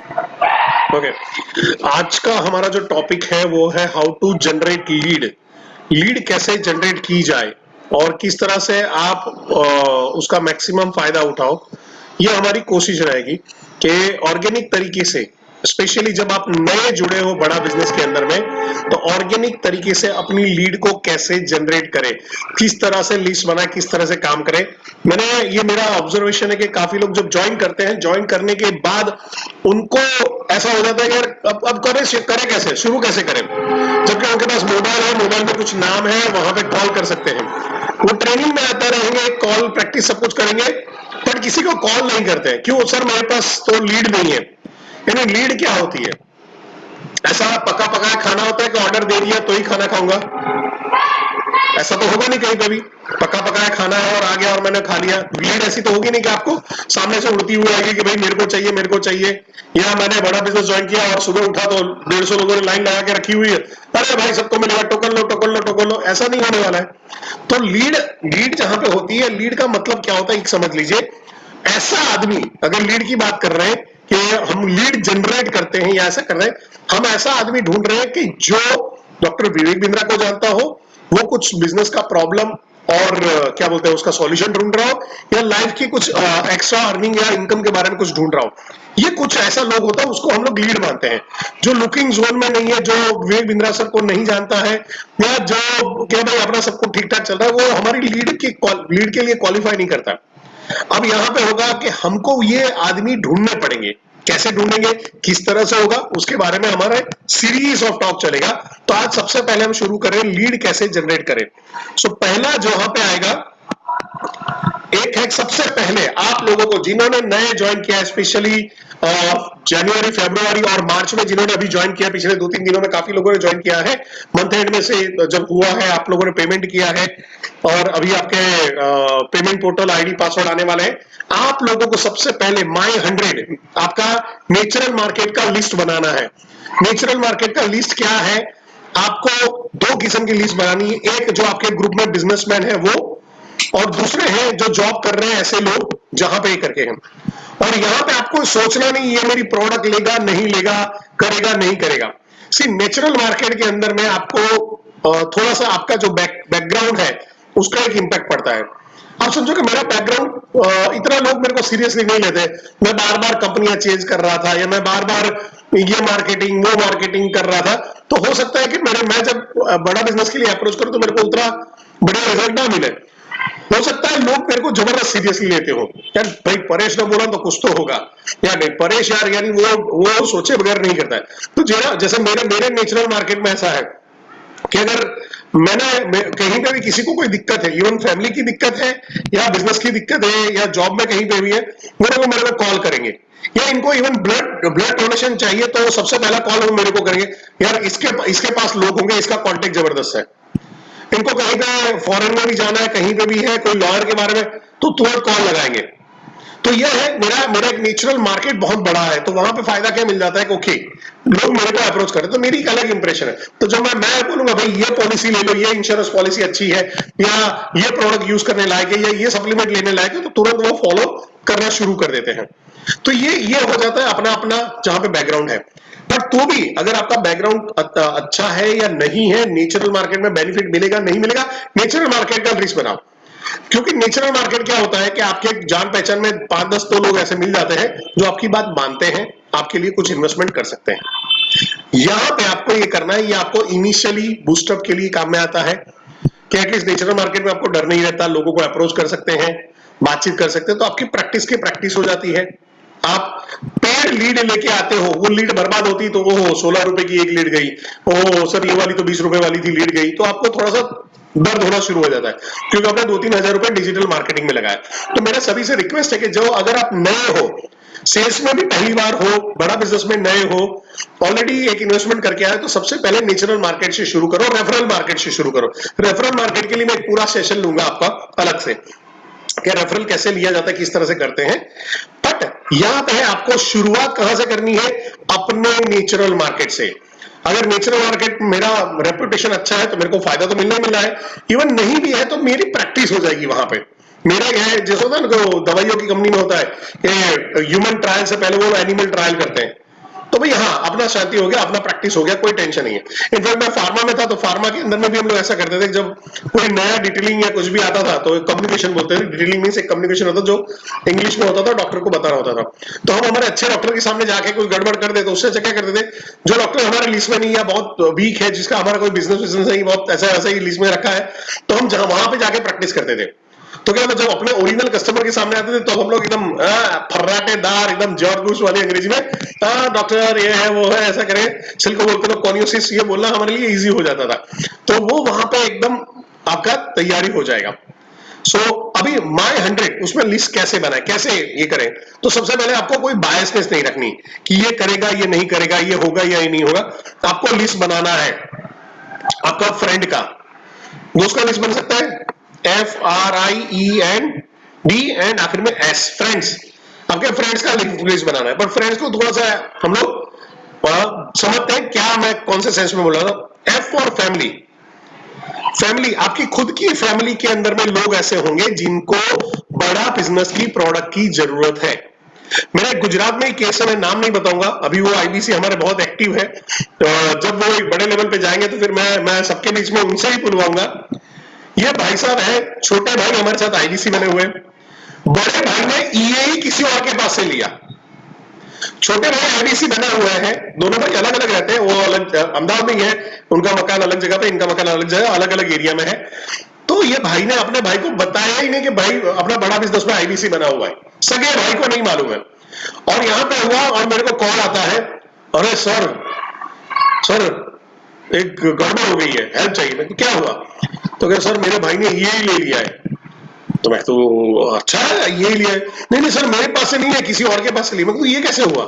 Okay. आज का हमारा जो टॉपिक है वो है how to generate lead. Lead कैसे जनरेट की जाए और किस तरह से आप उसका मैक्सिमम फायदा उठाओ, ये हमारी कोशिश रहेगी कि ऑर्गेनिक तरीके से, स्पेशली जब आप नए जुड़े हो बड़ा बिजनेस के अंदर में, तो ऑर्गेनिक तरीके से अपनी लीड को कैसे जनरेट करें, किस तरह से लिस्ट बनाए, किस तरह से काम करें। मैंने ये मेरा ऑब्जर्वेशन है कि काफी लोग जब ज्वाइन करते हैं, ज्वाइन करने के बाद उनको ऐसा हो जाता है कि यार अब करें कैसे, शुरू कैसे करें, जबकि उनके पास मोबाइल है, मोबाइल में कुछ नाम है, वहां पे कॉल कर सकते हैं। वो ट्रेनिंग में आते रहेंगे, कॉल प्रैक्टिस सब कुछ करेंगे, बट किसी को कॉल नहीं करते हैं। क्यों सर, मेरे पास तो लीड नहीं है। यानी लीड क्या होती है? ऐसा पका पकाया खाना होता है कि ऑर्डर दे दिया तो ही खाना खाऊंगा? ऐसा तो होगा नहीं कहीं पे भी। पका पकाया खाना है और आ गया और मैंने खा लिया। लीड ऐसी तो होगी नहीं कि आपको सामने से उड़ती हुई आएगी कि भाई मेरे को चाहिए, मेरे को चाहिए। या मैंने बड़ा बिजनेस ज्वाइन किया और सुबह उठा तो 150 लोगों ने लाइन लगा के रखी हुई है, अरे भाई सबको मिलेगा, टोकन लो टोकन लो टोकन लो। ऐसा नहीं होने वाला है। तो लीड लीड जहां पे होती है, लीड का मतलब क्या होता है एक समझ लीजिए। ऐसा आदमी, अगर लीड की बात कर रहे हैं कि हम लीड जनरेट करते हैं या ऐसा कर रहे हैं, हम ऐसा आदमी ढूंढ रहे हैं कि जो डॉक्टर विवेक बिंद्रा को जानता हो, वो कुछ बिजनेस का प्रॉब्लम और क्या बोलते हैं उसका सॉल्यूशन ढूंढ रहा हो, या लाइफ की कुछ एक्स्ट्रा अर्निंग या इनकम के बारे में कुछ ढूंढ रहा हो। ये कुछ ऐसा लोग होता है, उसको हम लोग लीड मानते हैं। जो लुकिंग जोन में नहीं है, जो विवेक बिंद्रा सर को नहीं जानता है, या जो क्या भाई अपना सब कुछ ठीक ठाक चल रहा है, वो हमारी लीड के लिए क्वालिफाई नहीं करता। अब यहां पे होगा कि हमको ये आदमी ढूंढने पड़ेंगे। कैसे ढूंढेंगे, किस तरह से होगा, उसके बारे में हमारा सीरीज ऑफ टॉक चलेगा। तो आज सबसे पहले हम शुरू करें लीड कैसे जनरेट करें। सो पहला जो वहां पे आएगा, एक है सबसे पहले आप लोगों को जिन्होंने नए ज्वाइन किया, स्पेशली जनवरी फरवरी और मार्च में जिन्होंने अभी ज्वाइन किया, पिछले 2-3 दिनों में काफी लोगों ने ज्वाइन किया है। मंथ एंड में से जब हुआ है, आप लोगों ने पेमेंट किया है और अभी आपके पेमेंट पोर्टल आईडी पासवर्ड आने वाले हैं। आप लोगों को सबसे पहले माई 100 आपका नेचुरल मार्केट का लिस्ट बनाना है। नेचुरल मार्केट का लिस्ट क्या है? आपको दो किस्म की लिस्ट बनानी है। एक जो आपके ग्रुप में बिजनेसमैन है वो, और दूसरे हैं जो जॉब कर रहे हैं ऐसे लोग जहां पे करके हैं। और यहां पे आपको सोचना नहीं ये मेरी प्रोडक्ट लेगा नहीं लेगा, करेगा नहीं करेगा। सी नेचुरल मार्केट के अंदर में आपको थोड़ा सा आपका जो बैकग्राउंड है उसका एक इंपैक्ट पड़ता है। आप समझो कि मेरा बैकग्राउंड, इतना लोग मेरे को सीरियसली नहीं लेते। मैं बार बार कंपनियां चेंज कर रहा था, या मैं बार बार ये मार्केटिंग वो मार्केटिंग कर रहा था। तो हो सकता है कि मैं जब बड़ा बिजनेस के लिए अप्रोच करूं तो मेरे को उतना बढ़िया रिजल्ट ना मिले। हो सकता है लोग मेरे को जबरदस्त सीरियसली लेते हो, यार भाई परेश ने बोला तो कुछ तो होगा, या नहीं परेश यार, यानी वो सोचे बगैर नहीं करता है। तो जैसे मेरे मेरे नेचुरल मार्केट में ऐसा है कि अगर कहीं पे भी किसी को कोई दिक्कत है, इवन फैमिली की दिक्कत है या बिजनेस की दिक्कत है या जॉब में कहीं पे भी है, वो लोग मेरे को कॉल करेंगे। या इनको इवन ब्लड डोनेशन चाहिए तो सबसे पहला कॉल वो मेरे को करेंगे, यार इसके इसके पास लोग होंगे, इसका कॉन्टेक्ट जबरदस्त है। इनको कहीं पे फॉरेन में भी जाना है, कहीं पे भी है कोई लॉयर के बारे में, तो तुरंत कॉल लगाएंगे। तो यह है मेरा मेरा एक नेचुरल मार्केट बहुत बड़ा है। तो वहां पे फायदा क्या मिल जाता है कि ओके, लोग मेरे को अप्रोच करें तो मेरी एक अलग इंप्रेशन है। तो जब मैं बोलूंगा भाई ये पॉलिसी ले लो, ये इंश्योरेंस पॉलिसी अच्छी है, या ये प्रोडक्ट यूज करने लायक है, या ये सप्लीमेंट लेने लायक है, तो तुरंत वो फॉलो करना शुरू कर देते हैं। तो ये हो जाता है अपना अपना जहां पे बैकग्राउंड है। बट तो भी अगर आपका बैकग्राउंड अच्छा है या नहीं है, नेचुरल मार्केट में बेनिफिट मिलेगा नहीं मिलेगा, नेचुरल मार्केट का लिस्ट बनाओ। क्योंकि नेचुरल मार्केट क्या होता है कि आपके जान पहचान में 5-10 तो लोग ऐसे मिल जाते हैं जो आपकी बात मानते हैं, आपके लिए कुछ इन्वेस्टमेंट कर सकते हैं। यहां पे आपको ये करना है, ये आपको इनिशियली बूस्टअप के लिए काम में आता है कि एटलीस्ट नेचुरल मार्केट में आपको डर नहीं रहता, लोगों को अप्रोच कर सकते हैं, बातचीत कर सकते हैं, तो आपकी प्रैक्टिस की प्रैक्टिस हो जाती है। आप पेड लीड लेके आते हो, वो लीड बर्बाद होती तो वो 16 रुपए की एक लीड गई, ओ सर ये वाली तो 20 रुपए वाली थी लीड गई, तो आपको थोड़ा सा दर्द होना शुरू हो जाता है क्योंकि आपने 2-3 हजार रुपए डिजिटल मार्केटिंग में लगाया। तो मेरा सभी से रिक्वेस्ट है कि जो अगर आप नए हो, सेल्स में भी पहली बार हो, बड़ा बिजनेस में नए हो, ऑलरेडी एक इन्वेस्टमेंट करके आए, तो सबसे पहले नेचुरल मार्केट से शुरू करो, रेफरल मार्केट से शुरू करो। रेफरल मार्केट के लिए मैं एक पूरा सेशन लूंगा आपका अलग से, कि रेफरल कैसे लिया जाता है, किस तरह से करते हैं। बट यहां पे आपको शुरुआत कहां से करनी है? अपने नेचुरल मार्केट से। अगर नेचुरल मार्केट मेरा रेपुटेशन अच्छा है तो मेरे को फायदा तो मिलना ही मिलना है। इवन नहीं भी है तो मेरी प्रैक्टिस हो जाएगी वहां पे। मेरा क्या है, जैसे होता है ना दवाइयों की कंपनी में होता है कि ह्यूमन ट्रायल से पहले वो एनिमल ट्रायल करते हैं, तो भाई हाँ, अपना शांति हो गया, अपना प्रैक्टिस हो गया, कोई टेंशन नहीं है। इनफैक्ट मैं फार्मा में था, तो फार्मा के अंदर में भी हम लोग ऐसा करते थे, जब कोई नया डिटेलिंग या कुछ भी आता था तो कम्युनिकेशन बोलते हैं, डिटेलिंग मींस एक कम्युनिकेशन होता जो इंग्लिश में होता था, डॉक्टर को बताना होता था। तो हम हमारे अच्छे डॉक्टर के सामने जाके कुछ गड़बड़ कर दे, तो उससे अच्छा क्या करते थे, जो डॉक्टर हमारे लिस्ट में नहीं है, बहुत वीक है, जिसका हमारा कोई बिजनेस नहीं, बहुत ऐसा ऐसा ही लिस्ट में रखा है, तो हम जहां वहां पे जाके प्रैक्टिस करते थे। तो क्या होता, जब अपने ओरिजिनल कस्टमर के सामने आते थे तो हम लोग एकदम फर्राटेदार, एकदम जॉर्ज बुश वाली अंग्रेजी में, डॉक्टर ये है वो है, ऐसा करें, सिल को बोलते लोग कॉन्योसिस, ये बोलना हमारे लिए इजी हो जाता था। तो वो वहां पे एकदम आपका तैयारी हो जाएगा। सो अभी माई 100 उसमें लिस्ट कैसे बनाए, कैसे ये करें, तो सबसे पहले आपको कोई बायसनेस नहीं रखनी कि ये करेगा ये नहीं करेगा, ये होगा या ये नहीं होगा। आपको लिस्ट बनाना है आपका फ्रेंड का, दोस्त का लिस्ट बन सकता है, FRIEND एंड आखिर में S, फ्रेंड्स। आपके फ्रेंड्स का लिस्ट बनाना है, पर फ्रेंड्स को थोड़ा सा हम लोग समझते हैं क्या मैं कौन से सेंस में बोल रहा था। F for family. फैमिली, आपकी खुद की फैमिली के अंदर में लोग ऐसे होंगे जिनको बड़ा बिजनेस की प्रोडक्ट की जरूरत है। मेरे गुजरात में एक केस है, मैं नाम नहीं बताऊंगा, अभी वो IBC हमारे बहुत एक्टिव है, जब वो एक बड़े लेवल पे जाएंगे तो फिर मैं सबके बीच में उनसे ही बुलवाऊंगा। ये भाई साहब है, छोटे भाई हमारे साथ IBC बने हुए, बड़े भाई ने EAE किसी और के पास से लिया। छोटे भाई IBC बना हुआ है, दोनों भाई अलग अलग रहते हैं, वो अलग अहमदाबाद में ही है, उनका मकान अलग जगह पे, इनका मकान अलग जगह, अलग अलग एरिया में है। तो ये भाई ने अपने भाई को बताया ही नहीं कि भाई अपना बड़ा बिजनेस में IBC बना हुआ है, सगे भाई को नहीं मालूम है। और यहां पे हुआ और मेरे को कॉल आता है, अरे सर सर एक गड़बड़ हो गई है, हेल्प चाहिए। मैं क्या हुआ, तो क्या सर मेरे भाई ने ये ही ले लिया है। तो मैं तो अच्छा है, ये लिया है। नहीं नहीं सर मेरे पास से नहीं है, किसी और के पास से लिया। मैं तो ये कैसे हुआ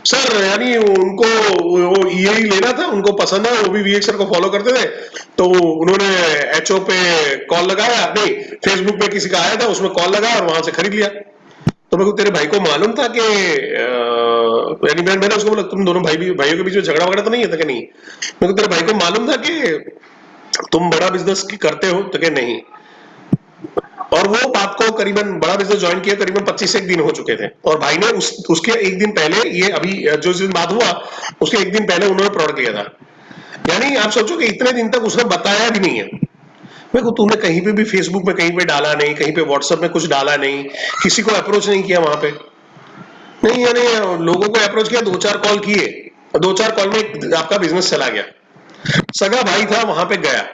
सर, यानी उनको वो ये ही लेना था, उनको पसंद है, वो भी VX सर को फॉलो करते थे, तो उन्होंने HO पे कॉल लगाया, नहीं फेसबुक पे किसी का आया था, उसमें कॉल लगाया और वहां से खरीद लिया। तो मेरे को तेरे भाई को मालूम था कि यानी मैंने उसको बोला तुम दोनों भाइयों के बीच में झगड़ा वगड़ा तो नहीं है था कि नहीं, मेरे को तेरे भाई को मालूम था कि तुम बड़ा बिजनेस करते हो, तो क्या नहीं। और वो बात को करीबन बड़ा बिजनेस ज्वाइन किया करीबन 25 एक दिन हो चुके थे, और भाई ने उसके एक दिन पहले, ये अभी जो दिन बात हुआ उसके एक दिन पहले उन्होंने प्रोडक्ट लिया था। यानी आप सोचो कि इतने दिन तक उसने बताया भी नहीं है मेरे को, तूने कहीं पे भी फेसबुक में कहीं पे डाला नहीं, कहीं पे व्हाट्सएप में कुछ डाला नहीं, किसी को अप्रोच नहीं किया वहां पे, नहीं यानी लोगों को अप्रोच किया, 2-4 कॉल किए, 2-4 कॉल में आपका बिजनेस चला गया। सगा भाई था वहां पे गया,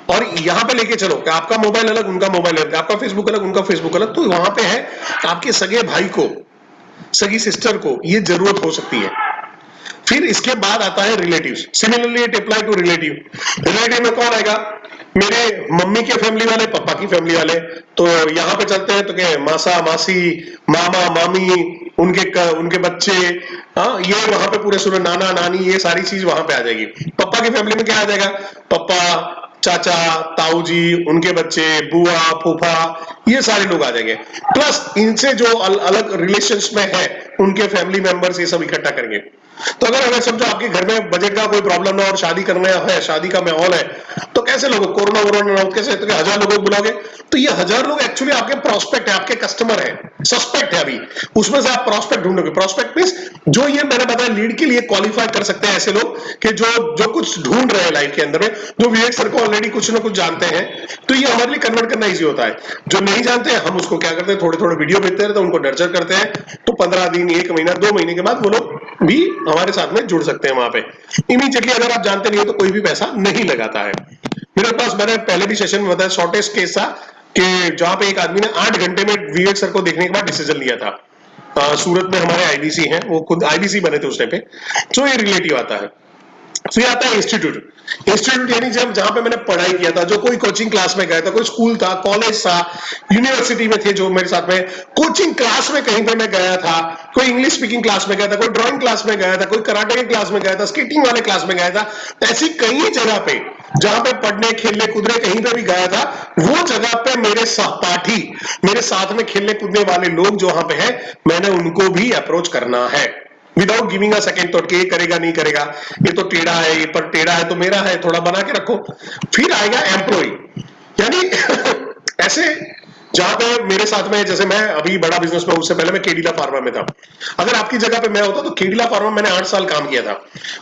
और यहां पे लेके चलो कि आपका मोबाइल अलग उनका मोबाइल अलग, आपका फेसबुक अलग उनका फेसबुक अलग, तो वहां पे है आपके सगे भाई को, सगी सिस्टर को ये जरूरत हो सकती है। फिर इसके बाद आता है relatives. Similarly it apply to relative. Relative में कौन आएगा, मेरे मम्मी के फैमिली वाले, पापा की फैमिली वाले, तो यहाँ पे चलते हैं तो क्या मासा मासी, मामा मामी, उनके बच्चे, हाँ ये वहां पे पूरे सुने, नाना नानी, ये सारी चीज वहां पे आ जाएगी। पापा की फैमिली में क्या आ जाएगा, पापा, चाचा, ताऊ जी, उनके बच्चे, बुआ, फूफा, ये सारे लोग आ जाएंगे, प्लस इनसे जो अलग रिलेशंस में है उनके फैमिली मेंबर्स, ये सब इकट्ठा करेंगे। तो अगर समझो आपके घर में बजट का कोई प्रॉब्लम ना और शादी करना है, शादी का माहौल है, तो कैसे लोग, कोरोना वोरोना ना हो कैसे, तो 1000 लोगों को बुलाओगे, तो ये 1000 लोग एक्चुअली आपके प्रोस्पेक्ट है, आपके कस्टमर है, सस्पेक्ट है अभी, उसमें से आप प्रोस्पेक्ट ढूंढोगे। प्रोस्पेक्ट मींस जो ये मैंने बताया लीड के लिए क्वालिफाई कर सकते हैं ऐसे लोग कि जो कुछ ढूंढ रहे हैं लाइफ के अंदर में, जो विवेक सर को ऑलरेडी कुछ ना कुछ जानते हैं, तो ये हमारे लिए कन्वर्ट करना इजी होता है। जो नहीं जानते हैं हम उसको क्या करते हैं, थोड़े थोड़े वीडियो भेजते रहते हैं, उनको नर्चर करते हैं, तो 15 दिन, 1 महीना, 2 महीने के बाद वो लोग भी हमारे साथ में जुड़ सकते हैं। वहां पे इमीडिएटली अगर आप जानते नहीं हो तो कोई भी पैसा नहीं लगाता है। मेरे पास, मैंने पहले भी सेशन में बताया, शॉर्टेस्ट केस था कि जहां पे एक आदमी ने 8 घंटे में विवेक सर को देखने के बाद डिसीजन लिया था। सूरत में हमारे IBC हैं, वो खुद IBC बने थे उस टाइम पे। तो ये रिलेटिव आता है। फिर आता है इंस्टीट्यूट। इंस्टीट्यूट यानी जब जहां पे मैंने पढ़ाई किया था, जो कोई कोचिंग क्लास में गया था, कोई स्कूल था, कॉलेज था, यूनिवर्सिटी में थे जो मेरे साथ में, कोचिंग क्लास में कहीं पे मैं गया था, कोई इंग्लिश स्पीकिंग क्लास में गया था, कोई ड्राइंग क्लास में गया था, कोई कराटे के क्लास में गया था, स्केटिंग वाले क्लास में गया था, ऐसी कई जगह पे जहां पे पढ़ने खेलने कूदने कहीं पे भी गया था, वो जगह पे मेरे सहपाठी, मेरे साथ में खेलने कूदने वाले लोग जो वहां पे है, मैंने उनको भी अप्रोच करना है without giving a second thought कि ये करेगा नहीं करेगा, ये तो टेढ़ा है, ये पर टेढ़ा है तो मेरा है, थोड़ा बना के रखो। फिर आएगा एम्प्लॉय, यानी ऐसे जहां पे मेरे साथ में, जैसे मैं अभी बड़ा बिजनेस में, उससे पहले मैं केडिला फार्मा में था। अगर आपकी जगह पे मैं होता तो केडिला फार्मा में मैंने 8 साल काम किया था,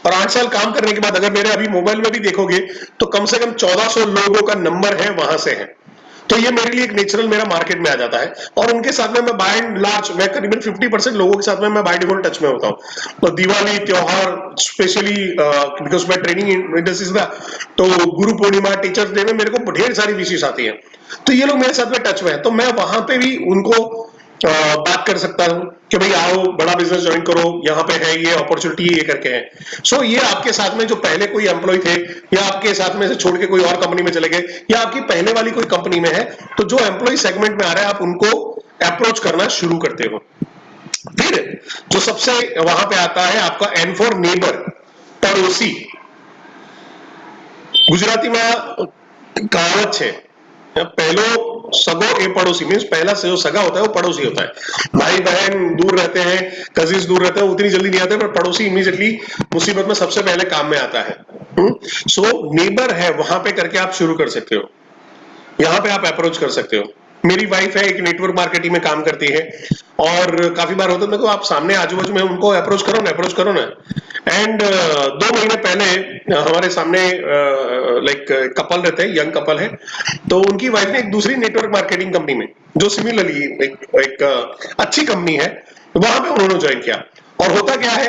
और 8 साल काम करने के बाद अगर मेरे अभी मोबाइल में भी देखोगे तो कम से कम 1400 लोगों का नंबर है वहां से है। तो ये मेरे लिए एक नेचुरल मेरा मार्केट में आ जाता है, और उनके साथ में मैं बाय एंड लार्ज मैं करीबन 50% लोगों के साथ में मैं बाय डिफॉल्ट टच में होता हूँ। तो दिवाली त्योहार स्पेशली, बिकॉज मैं ट्रेनिंग इंडस्ट्रीज में, तो गुरु पूर्णिमा, टीचर्स डे में मेरे को ढेर सारी विशेष आती है। तो ये लोग मेरे साथ में टच में है, तो मैं वहां पे भी उनको बात कर सकता हूँ कि भाई आओ बड़ा बिजनेस ज्वाइन करो, यहाँ पे है ये अपॉर्चुनिटी, ये करके है। सो ये आपके साथ में जो पहले कोई एम्प्लॉय थे, या आपके साथ में से छोड़ के कोई और कंपनी में चले गए, या आपकी पहले वाली कोई कंपनी में है, तो जो एम्प्लॉय सेगमेंट में आ रहा है आप उनको अप्रोच करना शुरू करते हो। फिर जो सबसे वहां पे आता है आपका एन फॉर नेबर, पड़ोसी। ગુજરાતીમાં कहावत છે, पहलो सगो ए पड़ोसी, मीन्स पहला से जो सगा होता है वो पड़ोसी होता है। भाई बहन दूर रहते हैं, कजिन्स दूर रहते हैं, उतनी जल्दी नहीं आते, पर पड़ोसी इमीडिएटली मुसीबत में सबसे पहले काम में आता है। सो नेबर है, वहां पे करके आप शुरू कर सकते हो, यहाँ पे आप अप्रोच कर सकते हो। मेरी वाइफ है, एक नेटवर्क मार्केटिंग में काम करती है, और काफी बार होता है तो आप सामने आजू बाजू में उनको अप्रोच करो ना, अप्रोच करो ना। एंड 2 महीने पहले हमारे सामने लाइक कपल रहते हैं, यंग कपल है, तो उनकी वाइफ ने एक दूसरी नेटवर्क मार्केटिंग कंपनी में, जो सिमिलरली एक अच्छी कंपनी है, वहां पे उन्होंने ज्वाइन किया। और होता क्या है,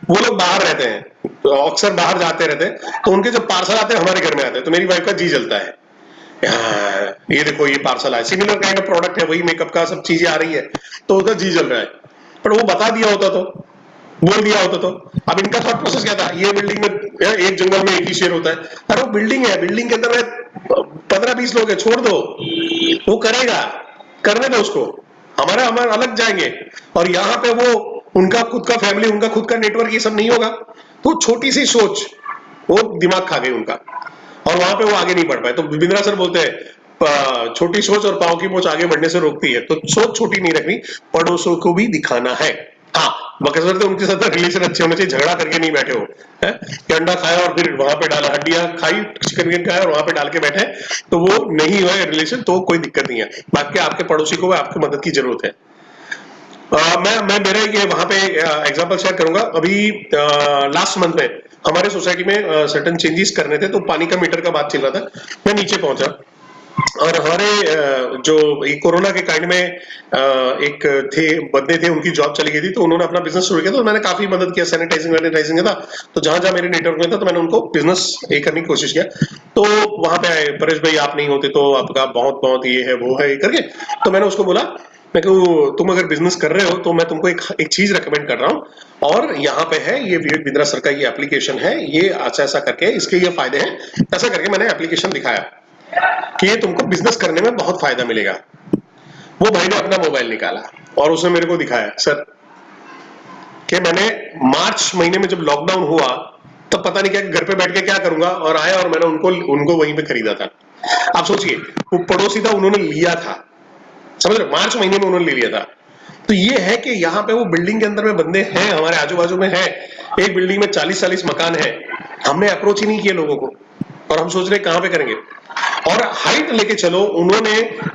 वो लोग बाहर रहते हैं, तो अक्सर बाहर जाते रहते हैं, तो उनके जब पार्सल आते हैं हमारे घर में आते हैं, तो मेरी वाइफ का जी जलता है, ये देखो ये पार्सल आया, सिमिलर काइंड ऑफ प्रोडक्ट है, वही मेकअप का सब चीजें आ रही है, तो उसका जी जल रहा है। पर वो बता दिया होता तो, बोल दिया होता तो। अब इनका थॉट प्रोसेस क्या था, ये बिल्डिंग में एक जंगल में एक ही शेर होता है, अरे वो बिल्डिंग है, बिल्डिंग के अंदर में 15-20 लोग है, छोड़ दो, वो करेगा, करने दो उसको, हमारा हमारा अलग जाएंगे। और यहाँ पे वो उनका खुद का फैमिली, उनका खुद का नेटवर्क, ये सब नहीं होगा, तो छोटी सी सोच वो दिमाग खा गई उनका, और वहां पे वो आगे नहीं बढ़ पाए। तो बिंद्रा सर बोलते हैं छोटी सोच और पांव की मोच आगे बढ़ने से रोकती है, तो सोच छोटी नहीं रखनी, पड़ोसों को भी दिखाना है। हाँ, बकसरते उनके साथ रिलेशन अच्छे होने चाहिए, झगड़ा करके नहीं बैठे हो, है कि अंडा खाया और फिर वहां पे डाला, हड्डियां खाई, चिकन विकन खाया और वहां पे डाल के बैठे, तो वो नहीं हुआ रिलेशन, तो कोई दिक्कत नहीं है। बाकी आपके पड़ोसी को आपकी मदद की जरूरत है। मैं मेरे ये वहां पे एग्जांपल शेयर करूंगा। अभी लास्ट मंथ में हमारे सोसाइटी में सर्टेन चेंजेस करने थे, तो पानी का मीटर का बात चल रहा था, मैं नीचे पहुंचा, और हमारे जो ये कोरोना के कांड में एक थे बंदे थे, उनकी जॉब चली गई थी, तो उन्होंने अपना बिजनेस शुरू किया, तो मैंने काफी मदद किया, सैनिटाइजिंग वैनिटाइजिंग का था, तो जहां जहां मेरे नेटवर्क में था, तो मैंने उनको बिजनेस ये करने की कोशिश किया। तो वहां पे आए, परेश भाई आप नहीं होते तो आपका बहुत बहुत ये है वो है, ये करके, तो मैंने उसको बोला, मैं कहूँ तुम अगर बिजनेस कर रहे हो तो मैं तुमको एक चीज रेकमेंड कर रहा हूँ, और यहाँ पे है ये विवेक बिंद्रा सर का ये एप्लीकेशन है, ये ऐसा ऐसा करके इसके ये फायदे हैं, ऐसा करके मैंने एप्लीकेशन दिखाया कि ये तुमको बिजनेस करने में बहुत फायदा मिलेगा। वो भाई ने अपना मोबाइल निकाला और उसने मेरे को दिखाया, सर कि मैंने मार्च महीने में जब लॉकडाउन हुआ, तब पता नहीं क्या घर पे बैठ के क्या करूंगा, और आया और मैंने उनको उनको वहीं पे खरीदा था। आप सोचिए, वो पड़ोसी था, उन्होंने लिया था, समझ रहे, मार्च महीने में उन्होंने ले लिया था। तो ये है कि यहाँ पे वो बिल्डिंग के अंदर में बंदे हैं, हमारे आजू बाजू में है, एक बिल्डिंग में 40-40 मकान है, हमने अप्रोच ही नहीं किया लोगों को, और हम सोच रहे कहां पे करेंगे। और हाइट लेके चलो, उन्होंने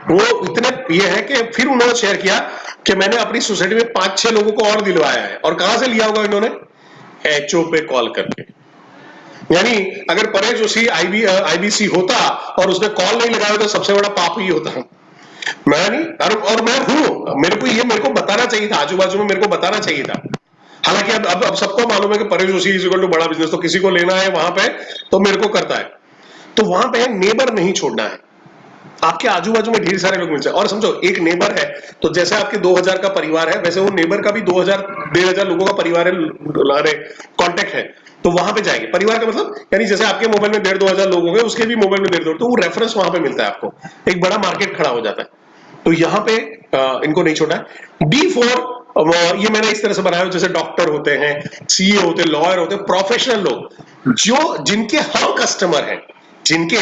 वो इतने ये है कि फिर उन्होंने शेयर किया कि मैंने अपनी सोसाइटी में 5-6 लोगों को और दिलवाया है, और कहां से लिया होगा इन्होंने, एचओ पे कॉल करके। यानी अगर परेश जोशी आईबीसी होता और उसने कॉल नहीं लगाया तो सबसे बड़ा पाप ही होता। मैं नहीं, और मैं हूं, मेरे को बताना चाहिए था, आजू बाजू में मेरे को बताना चाहिए था। हालांकि अब सबको मालूम है कि Paresh Joshi is equal to बड़ा बिजनेस, तो किसी को लेना है वहां पे तो मेरे को करता है। तो वहां पे नेबर नहीं छोड़ना है, आपके आजू बाजू में ढेर सारे लोग मिल जाए। और समझो एक नेबर है, तो जैसे आपके 2000 का परिवार है, वैसे वो नेबर का भी 2000-1500 लोगों का परिवार है, कॉन्टेक्ट है, तो वहां पे जाएंगे। परिवार का मतलब यानी जैसे आपके मोबाइल में 1500 लोग होंगे, उसके भी मोबाइल में 1500, तो वो रेफरेंस वहां पे मिलता है आपको, एक बड़ा मार्केट खड़ा हो जाता है। तो यहाँ पे इनको नहीं छोड़ा है। डी फॉर ये मैंने इस तरह से बनाया, जैसे डॉक्टर होते हैं, सीए होते हैं, लॉयर होते हैं, प्रोफेशनल लोग जो जिनके हम कस्टमर हैं, जिनके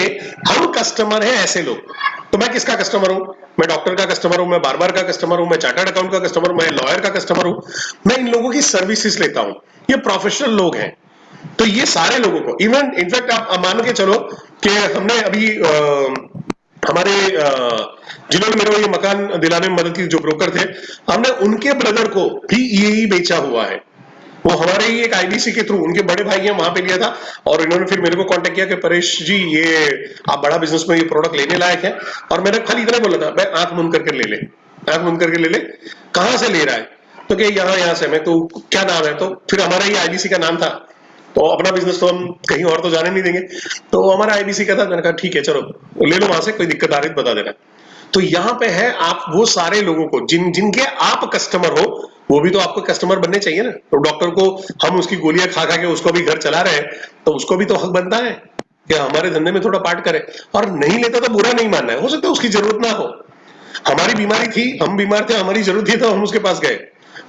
हम कस्टमर हैं, ऐसे लोग। तो मैं किसका कस्टमर हूं, मैं डॉक्टर का कस्टमर हूं, मैं बार्बर का कस्टमर हूं, मैं चार्टर्ड अकाउंट का कस्टमर हूं, मैं लॉयर का कस्टमर हूं, मैं इन लोगों की सर्विसेज लेता हूं, ये प्रोफेशनल लोग हैं। तो ये सारे लोगों को, इवन इनफैक्ट आप मान के चलो कि हमने अभी हमारे जिन्होंने मेरे को ये मकान दिलाने में मदद की, जो ब्रोकर थे, हमने उनके ब्रदर को भी यही बेचा हुआ है। वो हमारे ही एक आईबीसी के थ्रू, उनके बड़े भाई हैं, वहां पे लिया था। और इन्होंने फिर मेरे को कांटेक्ट किया कि परेश जी, ये आप बड़ा बिजनेस में ये प्रोडक्ट लेने लायक है। और मैंने खाली इतना बोला था, मैं आंख बंद करके ले ले, आंख बंद करके ले ले। कहां से ले रहा है? तो कि यहाँ से। मैं तो क्या नाम है? तो फिर हमारा ही आईबीसी का नाम था। तो अपना बिजनेस तो हम कहीं और तो जाने नहीं देंगे, तो हमारा आईबीसी का था। मैंने कहा ठीक है, चलो ले लो वहां से, कोई दिक्कत आ रही तो बता देना। तो यहाँ पे है, आप वो सारे लोगों को जिनके आप कस्टमर हो, वो भी तो आपको कस्टमर बनने चाहिए ना। तो डॉक्टर को हम उसकी गोलियां खा खा के उसको भी घर चला रहे हैं, तो उसको भी तो हक बनता है कि हमारे धंधे में थोड़ा पार्ट करे। और नहीं लेता तो बुरा नहीं मानना है, हो सकता है उसकी जरूरत ना हो। हमारी बीमारी थी, हम बीमार थे, हमारी जरूरत थी, तो हम उसके पास गए।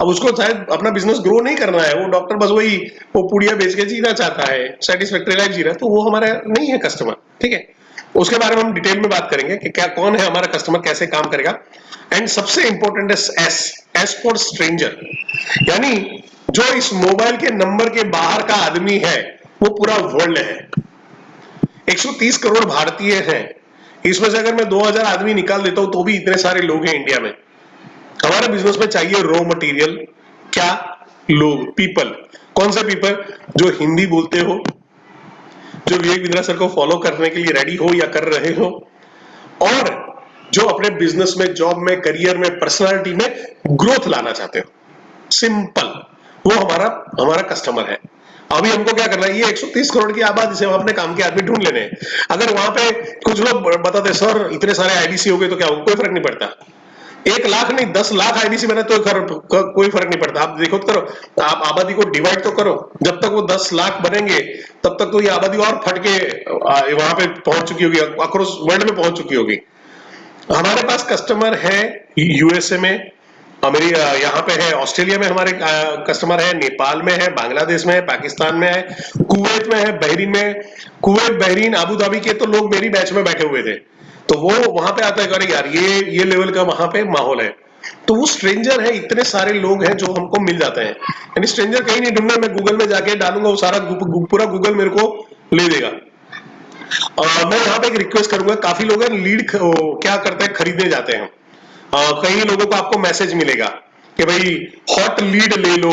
अब उसको शायद अपना बिजनेस ग्रो नहीं करना है, वो डॉक्टर बस वही वो पुड़िया बेच के जीना चाहता है, सेटिस्फैक्टरी लाइफ जी रहा है, तो वो हमारा नहीं है कस्टमर। ठीक है, उसके बारे में हम डिटेल में बात करेंगे कि क्या, कौन है हमारा कस्टमर, कैसे काम करेगा। एंड सबसे इंपॉर्टेंट है एस, एस फॉर स्ट्रेंजर। यानी जो इस मोबाइल के नंबर के बाहर का आदमी है, वो पूरा वर्ल्ड है। 130 करोड़ भारतीय हैं, इसमें से अगर मैं 2000 आदमी निकाल देता हूं तो भी इतने सारे लोग हैं इंडिया में। हमारे बिजनेस में चाहिए रॉ मटेरियल, क्या? लोग, पीपल। कौन सा पीपल? जो हिंदी बोलते हो, जो विवेक बिंद्रा सर को फॉलो करने के लिए रेडी हो या कर रहे हो, और जो अपने बिजनेस में, जॉब में, करियर में, पर्सनालिटी में ग्रोथ लाना चाहते हो। सिंपल, वो हमारा हमारा कस्टमर है। अभी हमको क्या करना है, ये 130 करोड़ की आबादी से हम अपने काम के आदमी ढूंढ लेने हैं। अगर वहां पे कुछ लोग बताते सर इतने सारे आईबीसी हो गए तो क्या हो, कोई फर्क नहीं पड़ता। 1 लाख नहीं, 10 लाख आईबीसी बने तो कोई फर्क नहीं पड़ता। आप देखो तो करो, आप आबादी को डिवाइड तो करो। जब तक वो 10 लाख बनेंगे, तब तक तो ये आबादी और फट के वहां पे पहुंच चुकी होगी, अक्रॉस वर्ल्ड में पहुंच चुकी होगी। हमारे पास कस्टमर है यूएसए में, हमारी यहाँ पे है, ऑस्ट्रेलिया में हमारे कस्टमर है, नेपाल में है, बांग्लादेश में है, पाकिस्तान में है, कुवैत में है, बहरीन में। कुवैत, बहरीन, अबू धाबी के तो लोग मेरी बैच में बैठे हुए थे, तो वो वहां पे आता है, अरे यार ये लेवल का वहां पे माहौल है। तो वो स्ट्रेंजर है, इतने सारे लोग हैं जो हमको मिल जाते हैं। यानी स्ट्रेंजर कहीं नहीं ढूंढना, मैं गूगल में जाके डालूंगा, वो सारा पूरा गूगल मेरे को ले देगा। मैं यहाँ पे एक रिक्वेस्ट करूंगा, काफी लोग लीड क्या करते हैं, खरीदने जाते हैं। कई लोगों को आपको मैसेज मिलेगा कि भाई हॉट लीड ले लो,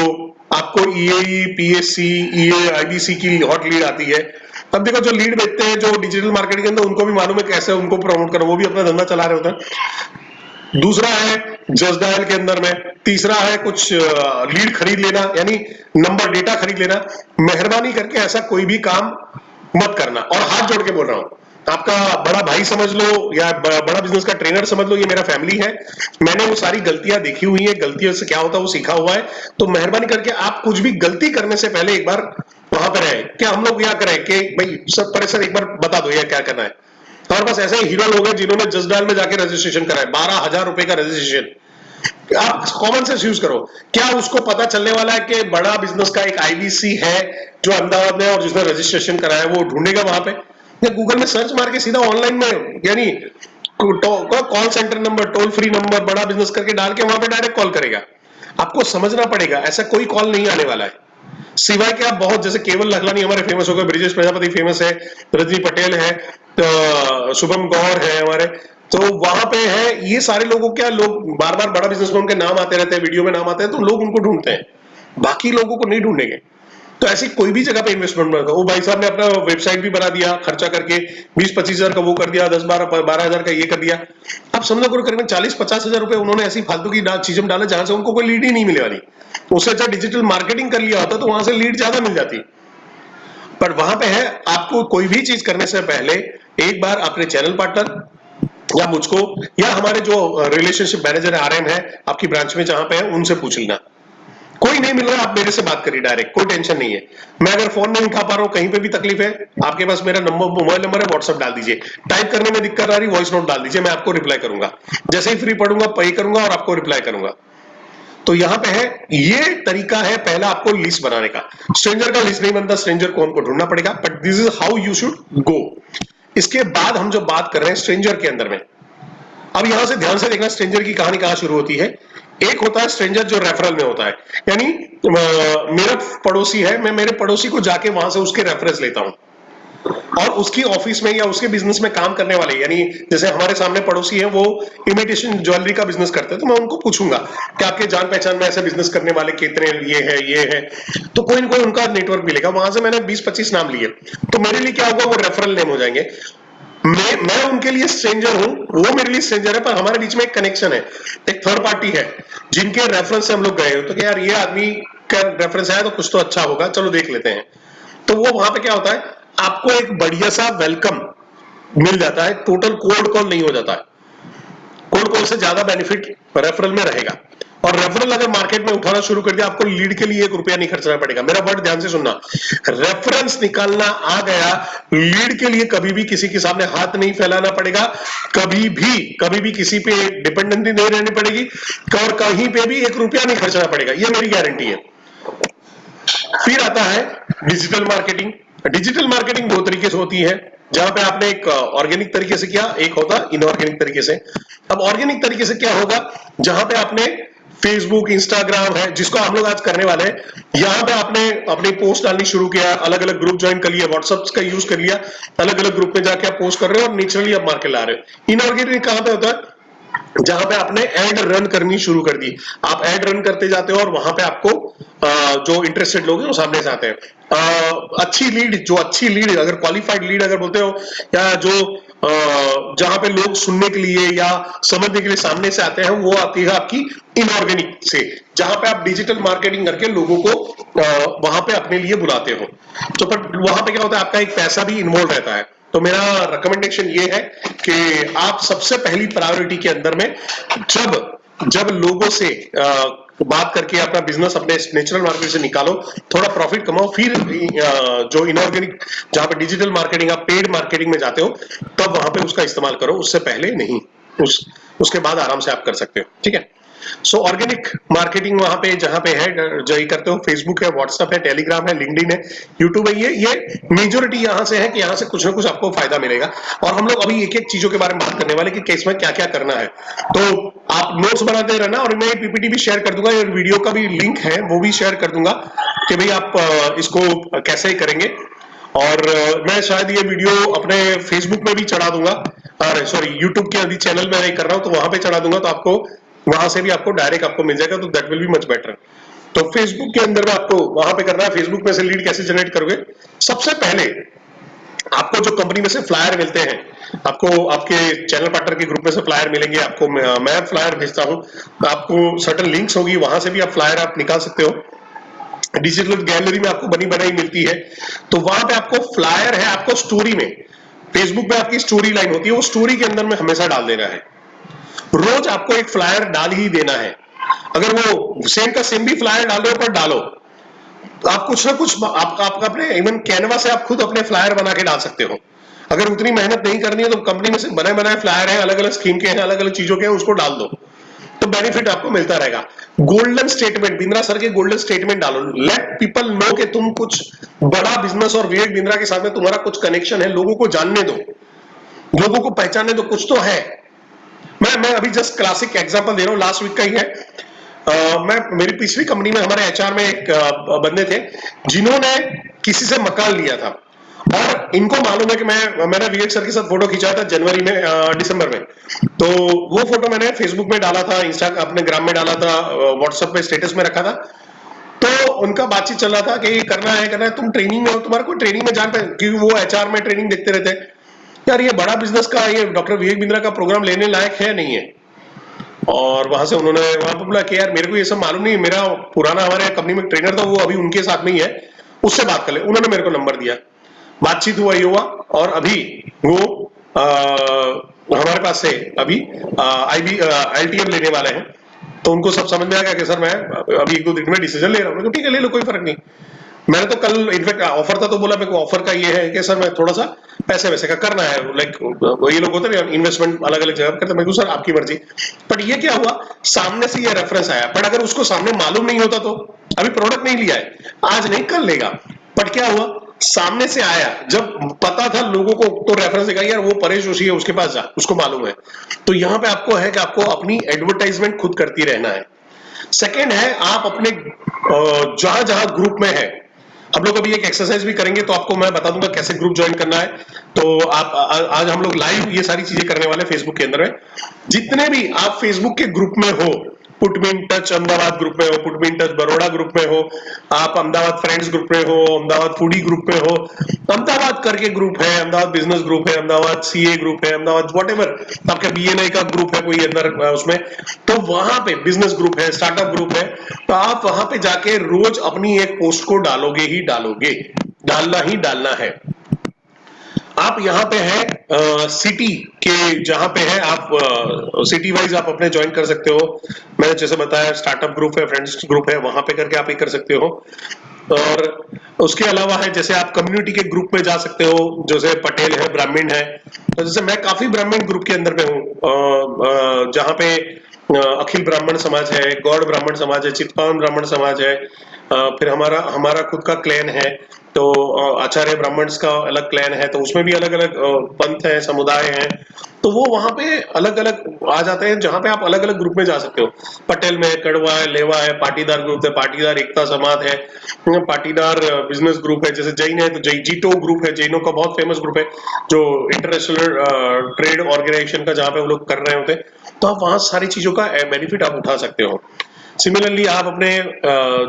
आपको ईएई, पीएससी, ईए, आईबीसी की हॉट लीड आती है। तब देखो, जो लीड बेचते हैं, जो डिजिटल मार्केटिंग के अंदर, उनको भी मालूम है कैसे उनको प्रमोट करो, वो भी अपना धंधा चला रहे होते हैं। दूसरा है जस्ट डायल के अंदर में। तीसरा है कुछ लीड खरीद लेना, यानी नंबर डेटा खरीद लेना। मेहरबानी करके ऐसा कोई भी काम मत करना, और हाथ जोड़ के बोल रहा हूं, आपका बड़ा भाई समझ लो या बड़ा बिजनेस का ट्रेनर समझ लो, ये मेरा फैमिली है। मैंने वो सारी गलतियां देखी हुई है, गलतियों से क्या होता है वो सीखा हुआ है। तो मेहरबानी करके आप कुछ भी गलती करने से पहले एक बार वहां पर है, क्या हम लोग क्या करें कि भाई सब परे सर एक बार बता दो यार क्या करना है। हमारे पास ऐसे हीरो लोग हैं जिन्होंने जस्ट डायल में जाके रजिस्ट्रेशन कराए, 12,000 रुपए का रजिस्ट्रेशन। आप कॉमन सेंस यूज करो, क्या उसको पता चलने वाला है कि बड़ा बिजनेस का एक आईबीसी है जो अहमदाबाद में, और जिसने रजिस्ट्रेशन कराया वो ढूंढेगा वहां पे, या गूगल में सर्च मार के सीधा ऑनलाइन में, यानी call centre number, toll free number, बड़ा बिजनेस करके डाल के वहां पे डायरेक्ट कॉल करेगा। आपको समझना पड़ेगा, ऐसा कोई कॉल नहीं आने वाला है, सिवाय कि आप बहुत, जैसे केवल लखलानी हमारे फेमस हो गए, ब्रिजेश प्रजापति फेमस है, रजनी पटेल है, शुभम गौर है हमारे। तो वहां पे है, ये सारे लोगों, क्या लोग बार बार बड़ा बिजनेस में उनके नाम आते रहते हैं, वीडियो में नाम आते हैं, तो लोग उनको ढूंढते हैं, बाकी लोगों को नहीं ढूंढेंगे। तो ऐसी कोई भी जगह पे इन्वेस्टमेंट मत करो। वो भाई साहब ने अपना वेबसाइट भी बना दिया खर्चा करके, 20-25 हजार का वो कर दिया, 10-12 12 हजार का ये कर दिया। अब समझो करो करीबन 40-50 हजार रुपए उन्होंने ऐसी फालतू की चीजों में डाले जहां से उनको कोई लीड ही नहीं मिले वाली। उससे अच्छा डिजिटल मार्केटिंग कर लिया होता तो वहां से लीड ज्यादा मिल जाती। पर वहां पे है, आपको कोई भी चीज करने से पहले एक बार अपने चैनल पार्टनर या मुझको या हमारे जो रिलेशनशिप मैनेजर आरएम है आपकी ब्रांच में जहां पे है, उनसे पूछ लेना। कोई नहीं मिल रहा, आप मेरे से बात करिए डायरेक्ट, कोई टेंशन नहीं है। मैं अगर फोन नहीं उठा पा रहा हूं, कहीं पे भी तकलीफ है, आपके पास मेरा नंबर, मोबाइल नंबर है, व्हाट्सएप डाल दीजिए। टाइप करने में दिक्कत आ रही, वॉइस नोट डाल दीजिए, मैं आपको रिप्लाई करूंगा। जैसे ही फ्री पढ़ूंगा, पे करूंगा और आपको रिप्लाई करूंगा। तो यहां पे है, ये तरीका है पहला आपको लिस्ट बनाने का। स्ट्रेंजर का लिस्ट नहीं बनता, स्ट्रेंजर को हमको ढूंढना पड़ेगा, but this is how you should go. इसके बाद हम जो बात कर रहे हैं स्ट्रेंजर के अंदर में, अब यहां से ध्यान से देखना, स्ट्रेंजर की कहानी कहां शुरू होती है। एक होता है स्ट्रेंजर जो रेफरल में होता है, यानी मेरा पड़ोसी है, मैं मेरे पड़ोसी को जाके वहां से उसके रेफरेंस लेता हूं। और उसकी ऑफिस में या उसके बिजनेस में काम करने वाले, यानी जैसे हमारे सामने पड़ोसी हैं, वो इमिटेशन ज्वेलरी का बिजनेस करते हैं, तो मैं उनको पूछूंगा कि आपके जान पहचान में ऐसे बिजनेस करने वाले कितने, ये है, तो कोई ना कोई उनका नेटवर्क मिलेगा। वहां से मैंने 20-25 नाम लिए, तो मेरे लिए क्या होगा, वो रेफरल नेम हो जाएंगे। मैं उनके लिए स्ट्रेंजर हूं, वो मेरे लिए स्ट्रेंजर है, पर हमारे बीच में एक कनेक्शन है, एक थर्ड पार्टी है, जिनके रेफरेंस से हम लोग गए हो, तो यार ये आदमी का रेफरेंस आया तो कुछ तो अच्छा होगा, चलो देख लेते हैं। तो वो वहां पे क्या होता है, आपको एक बढ़िया सा वेलकम मिल जाता है, टोटल कोल्ड कॉल नहीं हो जाता है। कोल्ड कॉल से ज्यादा बेनिफिट रेफरल में रहेगा। और रेफरल अगर मार्केट में उठाना शुरू कर दिया, आपको लीड के लिए 1 रुपया नहीं खर्चना पड़ेगा। मेरा वर्ड ध्यान से सुनना, रेफरेंस निकालना आ गया, लीड के लिए कभी भी किसी के सामने हाथ नहीं फैलाना पड़ेगा, कभी भी किसी पे डिपेंडेंसी नहीं रहनी पड़ेगी, और कहीं पे भी 1 रुपया नहीं खर्चना पड़ेगा, ये मेरी गारंटी है। फिर आता है डिजिटल मार्केटिंग। डिजिटल मार्केटिंग 2 तरीके से होती है, जहां पे आपने एक ऑर्गेनिक तरीके से किया, एक होता इनऑर्गेनिक तरीके से। अब ऑर्गेनिक तरीके से क्या होगा, जहां पे आपने फेसबुक, इंस्टाग्राम है, जिसको हम लोग आज करने वाले हैं, यहां पे आपने अपनी पोस्ट डालनी शुरू किया, अलग अलग ग्रुप ज्वाइन कर लिया, व्हाट्सएप का यूज कर लिया, अलग अलग ग्रुप में जाके आप पोस्ट कर रहे हो और नेचुरली आप मार्केट ला रहे हो। इनऑर्गेनिक कहां पे होता है, जहां पे आपने एड रन करनी शुरू कर दी, आप एड रन करते जाते हो और वहां पे आपको जो इंटरेस्टेड लोग हैं वो सामने से आते हैं। अच्छी लीड अगर क्वालिफाइड लीड अगर बोलते हो, या जो जहां पे लोग सुनने के लिए या समझने के लिए सामने से आते हैं, वो आती है आपकी इनऑर्गेनिक से, जहां पे आप डिजिटल मार्केटिंग करके लोगों को वहां पे अपने लिए बुलाते हो। तो पर वहां पे क्या होता है, आपका एक पैसा भी इन्वॉल्व रहता है। तो मेरा रिकमेंडेशन ये है कि आप सबसे पहली प्रायोरिटी के अंदर में जब लोगों से बात करके अपना बिजनेस अपने नेचुरल मार्केट से निकालो, थोड़ा प्रॉफिट कमाओ, फिर जो इनऑर्गेनिक, जहां पे डिजिटल मार्केटिंग, आप पेड मार्केटिंग में जाते हो, तब वहां पे उसका इस्तेमाल करो, उससे पहले नहीं। उसके बाद आराम से आप कर सकते हो, ठीक है। सो ऑर्गेनिक मार्केटिंग वहां पे जहां पे है, जो ये करते हो, फेसबुक है, व्हाट्सएप है, टेलीग्राम है, लिंक्डइन है, यूट्यूब है, ये मेजोरिटी यहां से है कि यहां से कुछ ना कुछ आपको फायदा मिलेगा। और हम लोग अभी एक एक चीजों के बारे में बात करने वाले कि इसमें क्या क्या करना है। तो आप नोट्स बनाते रहना, और मैं पीपीटी भी शेयर कर दूंगा, वीडियो का भी लिंक है वो भी शेयर कर दूंगा कि भाई आप इसको कैसे करेंगे। और मैं शायद ये वीडियो अपने फेसबुक में भी चढ़ा दूंगा, अरे सॉरी, यूट्यूब के अभी चैनल में नहीं कर रहा हूं, तो वहां पे चढ़ा दूंगा, तो आपको वहां से भी आपको डायरेक्ट आपको मिल जाएगा, तो that will be much better. तो फेसबुक के अंदर में आपको वहां पे करना है, फेसबुक में से लीड कैसे जनरेट करोगे। सबसे पहले आपको जो कंपनी में से फ्लायर मिलते हैं, आपको आपके चैनल पार्टनर के ग्रुप में से फ्लायर मिलेंगे, आपको मैं फ्लायर भेजता हूं, आपको सर्टन लिंक्स होगी, वहां से भी आप फ्लायर आप निकाल सकते हो। डिजिटल गैलरी में आपको बनी बनाई मिलती है, तो वहां पे आपको फ्लायर है, आपको स्टोरी में, फेसबुक में आपकी स्टोरी लाइन होती है, वो स्टोरी के अंदर में हमेशा डाल देना है। रोज आपको एक फ्लायर डाल ही देना है। अगर वो सेम का सेम भी फ्लायर डाल रहे हो, पर डालो, आप कुछ ना कुछ आप अपने इवन कैनवा से आप खुद अपने फ्लायर बना के डाल सकते हो। अगर उतनी मेहनत नहीं करनी है, तो कंपनी में से बने बनाए फ्लायर है, अलग अलग स्कीम के हैं, अलग अलग चीजों के हैं, उसको डाल दो, तो बेनिफिट आपको मिलता रहेगा। गोल्डन स्टेटमेंट, बिंद्रा सर के गोल्डन स्टेटमेंट डालो, लेट पीपल नो कि तुम कुछ बड़ा बिजनेस और विवेक बिंद्रा के साथ में तुम्हारा कुछ कनेक्शन है, लोगों को जानने दो, लोगों को पहचानने दो, कुछ तो है। मैं अभी जस्ट क्लासिक एग्जांपल दे रहा हूं, लास्ट वीक का ही है। मैं मेरी पिछली कंपनी में हमारे एचआर में एक बंदे थे, जिन्होंने किसी से मकान लिया था, और इनको मालूम है कि मैंने विवेक सर के साथ फोटो खींचा था जनवरी में, दिसंबर में, तो वो फोटो मैंने फेसबुक में डाला था, इंस्टा अपने ग्राम में डाला था, व्हाट्सएप पे स्टेटस में रखा था। तो उनका बातचीत चल रहा था कि ये करना है, तुम ट्रेनिंग में हो, तुम्हारा कोई ट्रेनिंग में जान पे, क्योंकि वो एचआर में ट्रेनिंग देखते रहते हैं, यार ये बड़ा बिजनेस का, ये डॉक्टर विवेक बिंद्रा का प्रोग्राम लेने लायक है नहीं है। और वहां से उन्होंने वहां पर बोला कि यार मेरे को ये सब मालूम नहीं, मेरा पुराना हमारे कंपनी में ट्रेनर था, वो अभी उनके साथ में ही है, उससे बात कर ले। उन्होंने मेरे को नंबर दिया, बातचीत हुआ, ये हुआ, और अभी वो हमारे पास से अभी आईबी एलटीएम लेने वाले हैं। तो उनको सब समझ में आ गया कि सर मैं अभी 1-2 दिन में डिसीजन ले रहा हूँ, तो ठीक है ले लो, कोई फर्क नहीं। मैंने तो कल इनफैक्ट ऑफर था, तो बोला मेरे को ऑफर का ये है कि सर मैं थोड़ा सा पैसे वैसे का करना है, लाइक ये लोग होते हैं इन्वेस्टमेंट अलग अलग जगह करते, मैं सर आपकी मर्जी। बट ये क्या हुआ, सामने से ये रेफरेंस आया, बट अगर उसको सामने मालूम नहीं होता, तो अभी प्रोडक्ट नहीं लिया है, आज नहीं कल लेगा, बट क्या हुआ, सामने से आया, जब पता था लोगों को, तो रेफरेंस देगा, यार वो परेश जोशी है, उसके पास जा, उसको मालूम है। तो यहां पे आपको है कि आपको अपनी एडवर्टाइजमेंट खुद करती रहना है। सेकेंड है, आप अपने जहां जहां ग्रुप में है, हम लोग अभी एक एक्सरसाइज भी करेंगे, तो आपको मैं बता दूंगा कैसे ग्रुप ज्वाइन करना है। तो आप आज हम लोग लाइव ये सारी चीजें करने वाले हैं फेसबुक के अंदर में। जितने भी आप फेसबुक के ग्रुप में हो, put me in touch Ahmedabad group में हो, put me in touch Baroda group में हो, आप अहमदाबाद फ्रेंड्स ग्रुप में हो, अहमदाबाद फूडी ग्रुप में हो, अहमदाबाद करके ग्रुप है, अहमदाबाद बिजनेस ग्रुप है, अहमदाबाद सीए ग्रुप है, अहमदाबाद वॉटेवर आपका बीएनआई का ग्रुप है कोई अंदर उसमें, तो वहां पे बिजनेस ग्रुप है, स्टार्टअप ग्रुप है, तो आप वहां पे जाके रोज अपनी एक पोस्ट को डालोगे ही डालोगे, डालना ही डालना है। आप यहाँ पे है सिटी के, जहां पे है आप सिटी वाइज आप अपने ज्वाइन कर सकते हो। मैंने जैसे बताया स्टार्टअप ग्रुप है, फ्रेंड्स ग्रुप है, वहां पे करके आप ये कर सकते हो। और उसके अलावा है जैसे आप कम्युनिटी के ग्रुप में जा सकते हो, जैसे पटेल है, ब्राह्मण है, तो जैसे मैं काफी ब्राह्मण ग्रुप के अंदर में हूँ, जहाँ पे अखिल ब्राह्मण समाज है, गौड़ ब्राह्मण समाज है, चित्पावन ब्राह्मण समाज है, फिर हमारा हमारा खुद का क्लैन है, तो आचार्य ब्राह्मण्स का अलग क्लैन है, तो उसमें भी अलग अलग पंथ है, समुदाय हैं, तो वो वहां पे अलग अलग आ जाते हैं, जहां पे आप अलग अलग ग्रुप में जा सकते हो। पटेल में कड़वा है, लेवा है, पाटीदार ग्रुप है, पाटीदार एकता समाज है, पाटीदार बिजनेस ग्रुप है, जैसे जैन है तो जीटो ग्रुप है, जैनों का बहुत फेमस ग्रुप है, जो इंटरनेशनल ट्रेड ऑर्गेनाइजेशन का जहाँ पे वो लोग कर रहे होते हैं, तो आप वहां सारी चीजों का बेनिफिट आप उठा सकते हो। सिमिलरली आप अपने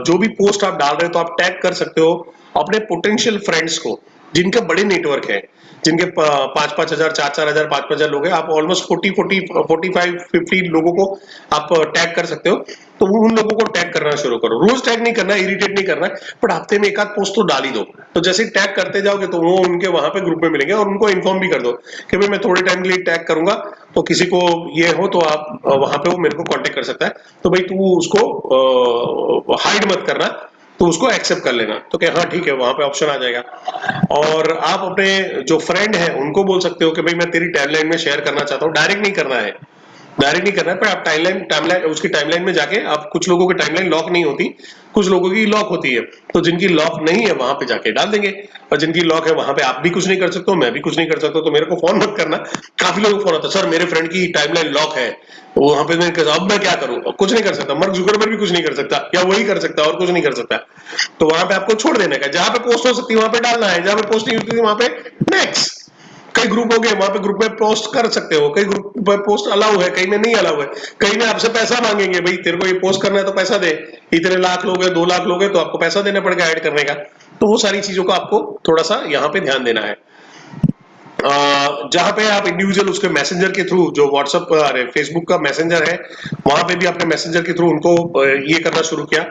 जो भी पोस्ट आप डाल रहे हो, तो आप टैग कर सकते हो अपने पोटेंशियल फ्रेंड्स को, जिनके बड़े नेटवर्क है, जिनके 5-5 हजार, 4-4 हजार, 5-5 हजार लोग हैं, आप ऑलमोस्ट 45-50 लोगों को आप टैग कर सकते हो। तो वो उन लोगों को टैग करना शुरू करो, रोज टैग नहीं करना है, इरिटेट नहीं करना है, बट हफ्ते में एक आध पोस्ट तो डाल ही दो। तो जैसे टैग करते जाओगे तो वो उनके वहां पे ग्रुप में मिलेंगे, और उनको इन्फॉर्म भी कर दो कि भाई मैं थोड़े टाइम के लिए टैग करूंगा, तो किसी को ये हो तो आप वहां पे वो मेरे को कांटेक्ट कर सकता है, तो भाई तू उसको हाइड मत करना, तो उसको एक्सेप्ट कर लेना, तो क्या हाँ ठीक है, वहां पे ऑप्शन आ जाएगा। और आप अपने जो फ्रेंड है उनको बोल सकते हो कि भाई मैं तेरी टाइमलाइन में शेयर करना चाहता हूँ, डायरेक्ट नहीं करना है, डायरेक्ट नहीं करना है, पर आप टाइमलाइन टाइमलाइन उसकी टाइमलाइन में जाके, आप कुछ लोगों की टाइमलाइन लॉक नहीं होती, कुछ लोगों की लॉक होती है, तो जिनकी लॉक नहीं है वहां पे जाके डाल देंगे, और जिनकी लॉक है वहां पे आप भी कुछ नहीं कर सकते हो, मैं भी कुछ नहीं कर सकता, तो मेरे को फोन मत करना। काफी लोगों को फोन आता है, सर मेरे फ्रेंड की टाइमलाइन लॉक है, वहां पे मैं अब मैं क्या करूं, कुछ नहीं कर सकता, मार्क जुकरबर्ग भी कुछ नहीं कर सकता, या वही कर सकता और कुछ नहीं कर सकता। तो वहां पे आपको छोड़ देने का, जहां पे पोस्ट हो सकती है वहां पे डालना है, जहां पे पोस्ट नहीं होती वहां पे नेक्स्ट। कई ग्रुप हो गए, वहां पे ग्रुप में पोस्ट कर सकते हो, कई ग्रुप में पोस्ट अलाउ है, कई में नहीं अलाउ है, कई में आपसे पैसा मांगेंगे, भाई तेरे को ये पोस्ट करना है तो पैसा दे, इतने लाख लोग हैं, 2 लाख लोग हैं, तो आपको पैसा देना पड़ेगा ऐड करने का। तो वो सारी चीजों को आपको थोड़ा सा यहाँ पे ध्यान देना है। जहां पे आप इंडिविजुअल उसके मैसेंजर के थ्रू, जो व्हाट्सएप अरे फेसबुक का मैसेंजर है, वहां पे भी अपने मैसेंजर के थ्रू उनको ये करना शुरू किया।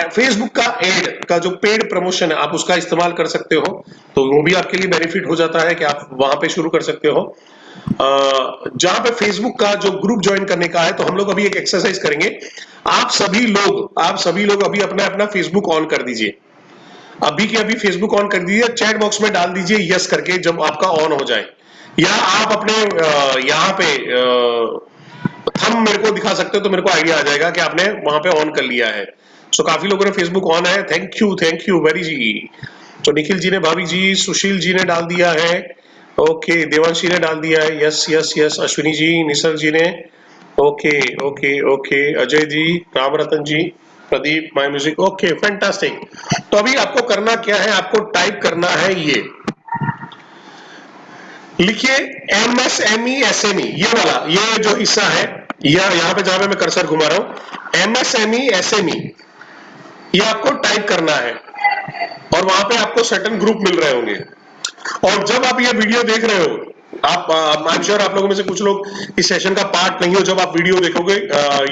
फेसबुक का एड का जो पेड प्रमोशन है, आप उसका इस्तेमाल कर सकते हो, तो वो भी आपके लिए बेनिफिट हो जाता है कि आप वहां पे शुरू कर सकते हो। जहां पे फेसबुक का जो ग्रुप ज्वाइन करने का है, तो हम लोग अभी एक एक्सरसाइज करेंगे। आप सभी लोग अभी अपना अपना फेसबुक ऑन कर दीजिए, अभी के अभी फेसबुक ऑन कर दीजिए, चैट बॉक्स में डाल दीजिए यस करके जब आपका ऑन हो जाए, या आप अपने यहाँ पे थंब मेरे को दिखा सकते हो, तो मेरे को आइडिया आ जाएगा कि आपने वहां पे ऑन कर लिया है। सो काफी लोगों ने फेसबुक ऑन है, थैंक यू वेरी जी। तो निखिल जी ने, भाभी जी, सुशील जी ने डाल दिया है, ओके, देवांशी ने डाल दिया है, yes yes yes, Ashwini ji, Nisarga जी ने, okay okay okay, Ajay ji, Ram रतन जी, प्रदीप, माई म्यूजिक, ओके फैंटास्टिक। तो अभी आपको करना क्या है, आपको टाइप करना है ये, लिखिए एमएसएमई एसएमई, ये वाला, ये जो हिस्सा है, या यहाँ पे जहां पे मैं कर्सर घुमा रहा हूं, एमएसएमई एसएमई, ये आपको टाइप करना है, और वहां पे आपको सर्टेन ग्रुप मिल रहे होंगे। और जब आप ये वीडियो देख रहे हो, आप आई एम श्योर आप लोगों में से कुछ लोग इस सेशन का पार्ट नहीं हो, जब आप वीडियो देखोगे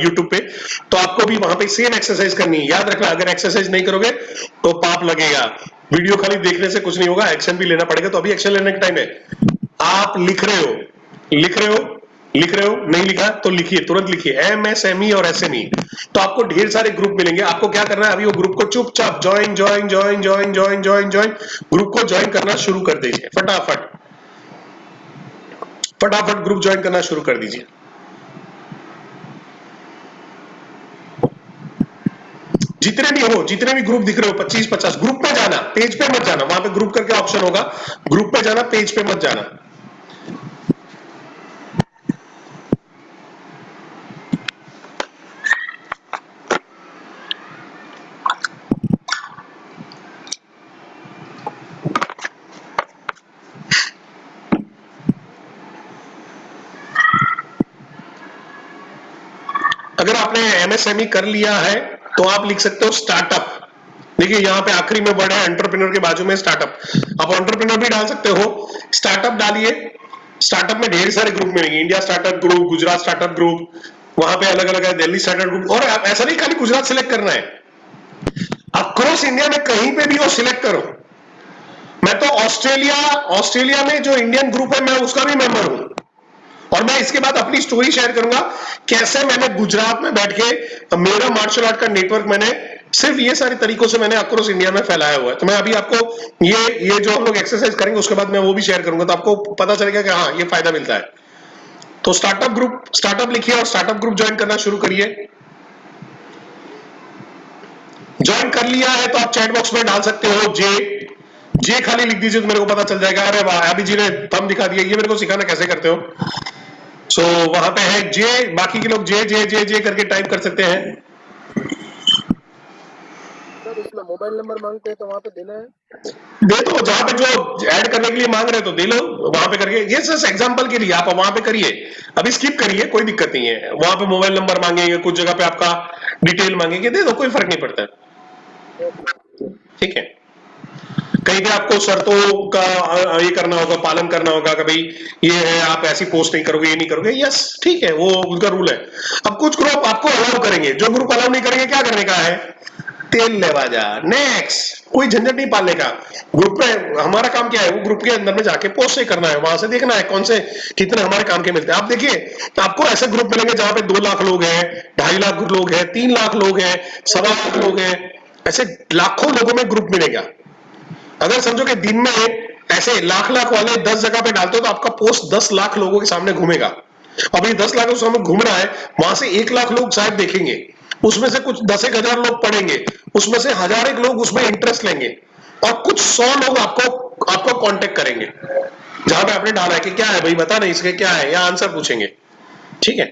यूट्यूब पे, तो आपको भी वहां पे सेम एक्सरसाइज करनी है। याद रखना, अगर एक्सरसाइज नहीं करोगे तो पाप लगेगा। वीडियो खाली देखने से कुछ नहीं होगा, एक्शन भी लेना पड़ेगा। तो अभी एक्शन लेने का टाइम है। आप लिख रहे हो, लिख रहे हो, लिख रहे हो, नहीं लिखा तो लिखिए, तुरंत लिखिए एमएसएमई और एसएमई। तो आपको ढेर सारे ग्रुप मिलेंगे, आपको क्या करना है, अभी वो ग्रुप को चुपचाप join join join join join join join, group को ज्वाइन करना शुरू कर दीजिए, फटाफट फटाफट ग्रुप ज्वाइन करना शुरू कर दीजिए। जितने भी हो, जितने भी ग्रुप दिख रहे हो, 25-50 ग्रुप पे जाना, पेज पे मत जाना, वहां पे ग्रुप करके ऑप्शन होगा, ग्रुप पे जाना, पेज पे मत जाना। अगर आपने एमएसएमई कर लिया है तो आप लिख सकते हो स्टार्टअप। देखिए यहाँ पे आखिरी में वर्ड है एंटरप्रेन्योर के बाजू में स्टार्टअप, आप एंटरप्रेन्योर भी डाल सकते हो, स्टार्टअप डालिए। स्टार्टअप में ढेर सारे ग्रुप मिलेंगे, India startup group, Gujarat startup group, वहां पे अलग अलग है, दिल्ली स्टार्टअप ग्रुप। और ऐसा नहीं खाली गुजरात सिलेक्ट करना है, अक्रॉस इंडिया में कहीं पे भी वो सिलेक्ट करो। मैं तो ऑस्ट्रेलिया में जो इंडियन ग्रुप है मैं उसका भी मेंबर हूं, और मैं इसके बाद अपनी स्टोरी शेयर करूंगा कैसे मैंने गुजरात में बैठ के मेरा मार्शल आर्ट का नेटवर्क मैंने सिर्फ ये सारे तरीकों से मैंने अक्रॉस इंडिया में फैलाया हुआ है। तो मैं अभी आपको ये जो हम लोग एक्सरसाइज करेंगे उसके बाद मैं वो भी शेयर करूंगा, तो आपको पता चलेगा कि हाँ ये फायदा मिलता है। तो स्टार्टअप लिखिए और स्टार्टअप ग्रुप ज्वाइन करना शुरू करिए। ज्वाइन कर लिया है तो आप चैट बॉक्स में डाल सकते हो जे खाली लिख दीजिए तो मेरे को पता चल जाएगा। अरे वाह, अभी जी ने थंब दिखा दिया, ये मेरे को सिखाना कैसे करते हो। सो वहां पे है जे, बाकी के लोग जे जे जे जे करके टाइप कर सकते हैं। सर इसमें मोबाइल नंबर मांगते हैं तो वहां पे देना है? दे दो, जहां पे जो ऐड करने के लिए मांग रहे हो तो दे लो वहां पे करके। ये सिर्फ एग्जांपल के लिए आप वहां पे करिए, अभी स्किप करिए, कोई दिक्कत नहीं है। वहां पे मोबाइल नंबर मांगेंगे, कुछ जगह पे आपका डिटेल मांगेंगे, दे दो, कोई फर्क नहीं पड़ता है। ठीक है, कहीं पे आपको शर्तों का ये करना होगा, पालन करना होगा कि भाई ये है, आप ऐसी पोस्ट नहीं करोगे, ये नहीं करोगे, यस ठीक है, वो उनका रूल है। अब कुछ ग्रुप आपको अलाउ करेंगे, जो ग्रुप अलाउ नहीं करेंगे क्या करने का है, तेल लेवा जा, नेक्स्ट, कोई झंझट नहीं पालने का। ग्रुप में हमारा काम क्या है, वो ग्रुप के अंदर में जाके पोस्ट ही करना है, वहां से देखना है कौन से कितने हमारे काम के मिलते हैं। आप देखिए आपको ऐसे ग्रुप मिलेंगे जहां पे 2 लाख लोग हैं, 2.5 लाख लोग हैं, 3 लाख लोग हैं, 1.25 लाख लोग हैं, ऐसे लाखों लोगों में ग्रुप मिलेगा। अगर समझो कि दिन में ऐसे लाख लाख वाले 10 जगह पे डालते हो तो आपका पोस्ट 10 लाख लोगों के सामने घूमेगा। अब ये 10 लाख के सामने घूम रहा है, वहां से 1 लाख लोग शायद देखेंगे, उसमें से कुछ 10,000 लोग पढ़ेंगे, उसमें से 1,000 लोग उसमें इंटरेस्ट लेंगे, और कुछ 100 लोग आपको कांटेक्ट करेंगे जहां पे आपने डाला है कि क्या है भाई बता नहीं इसके क्या है, या आंसर पूछेंगे। ठीक है,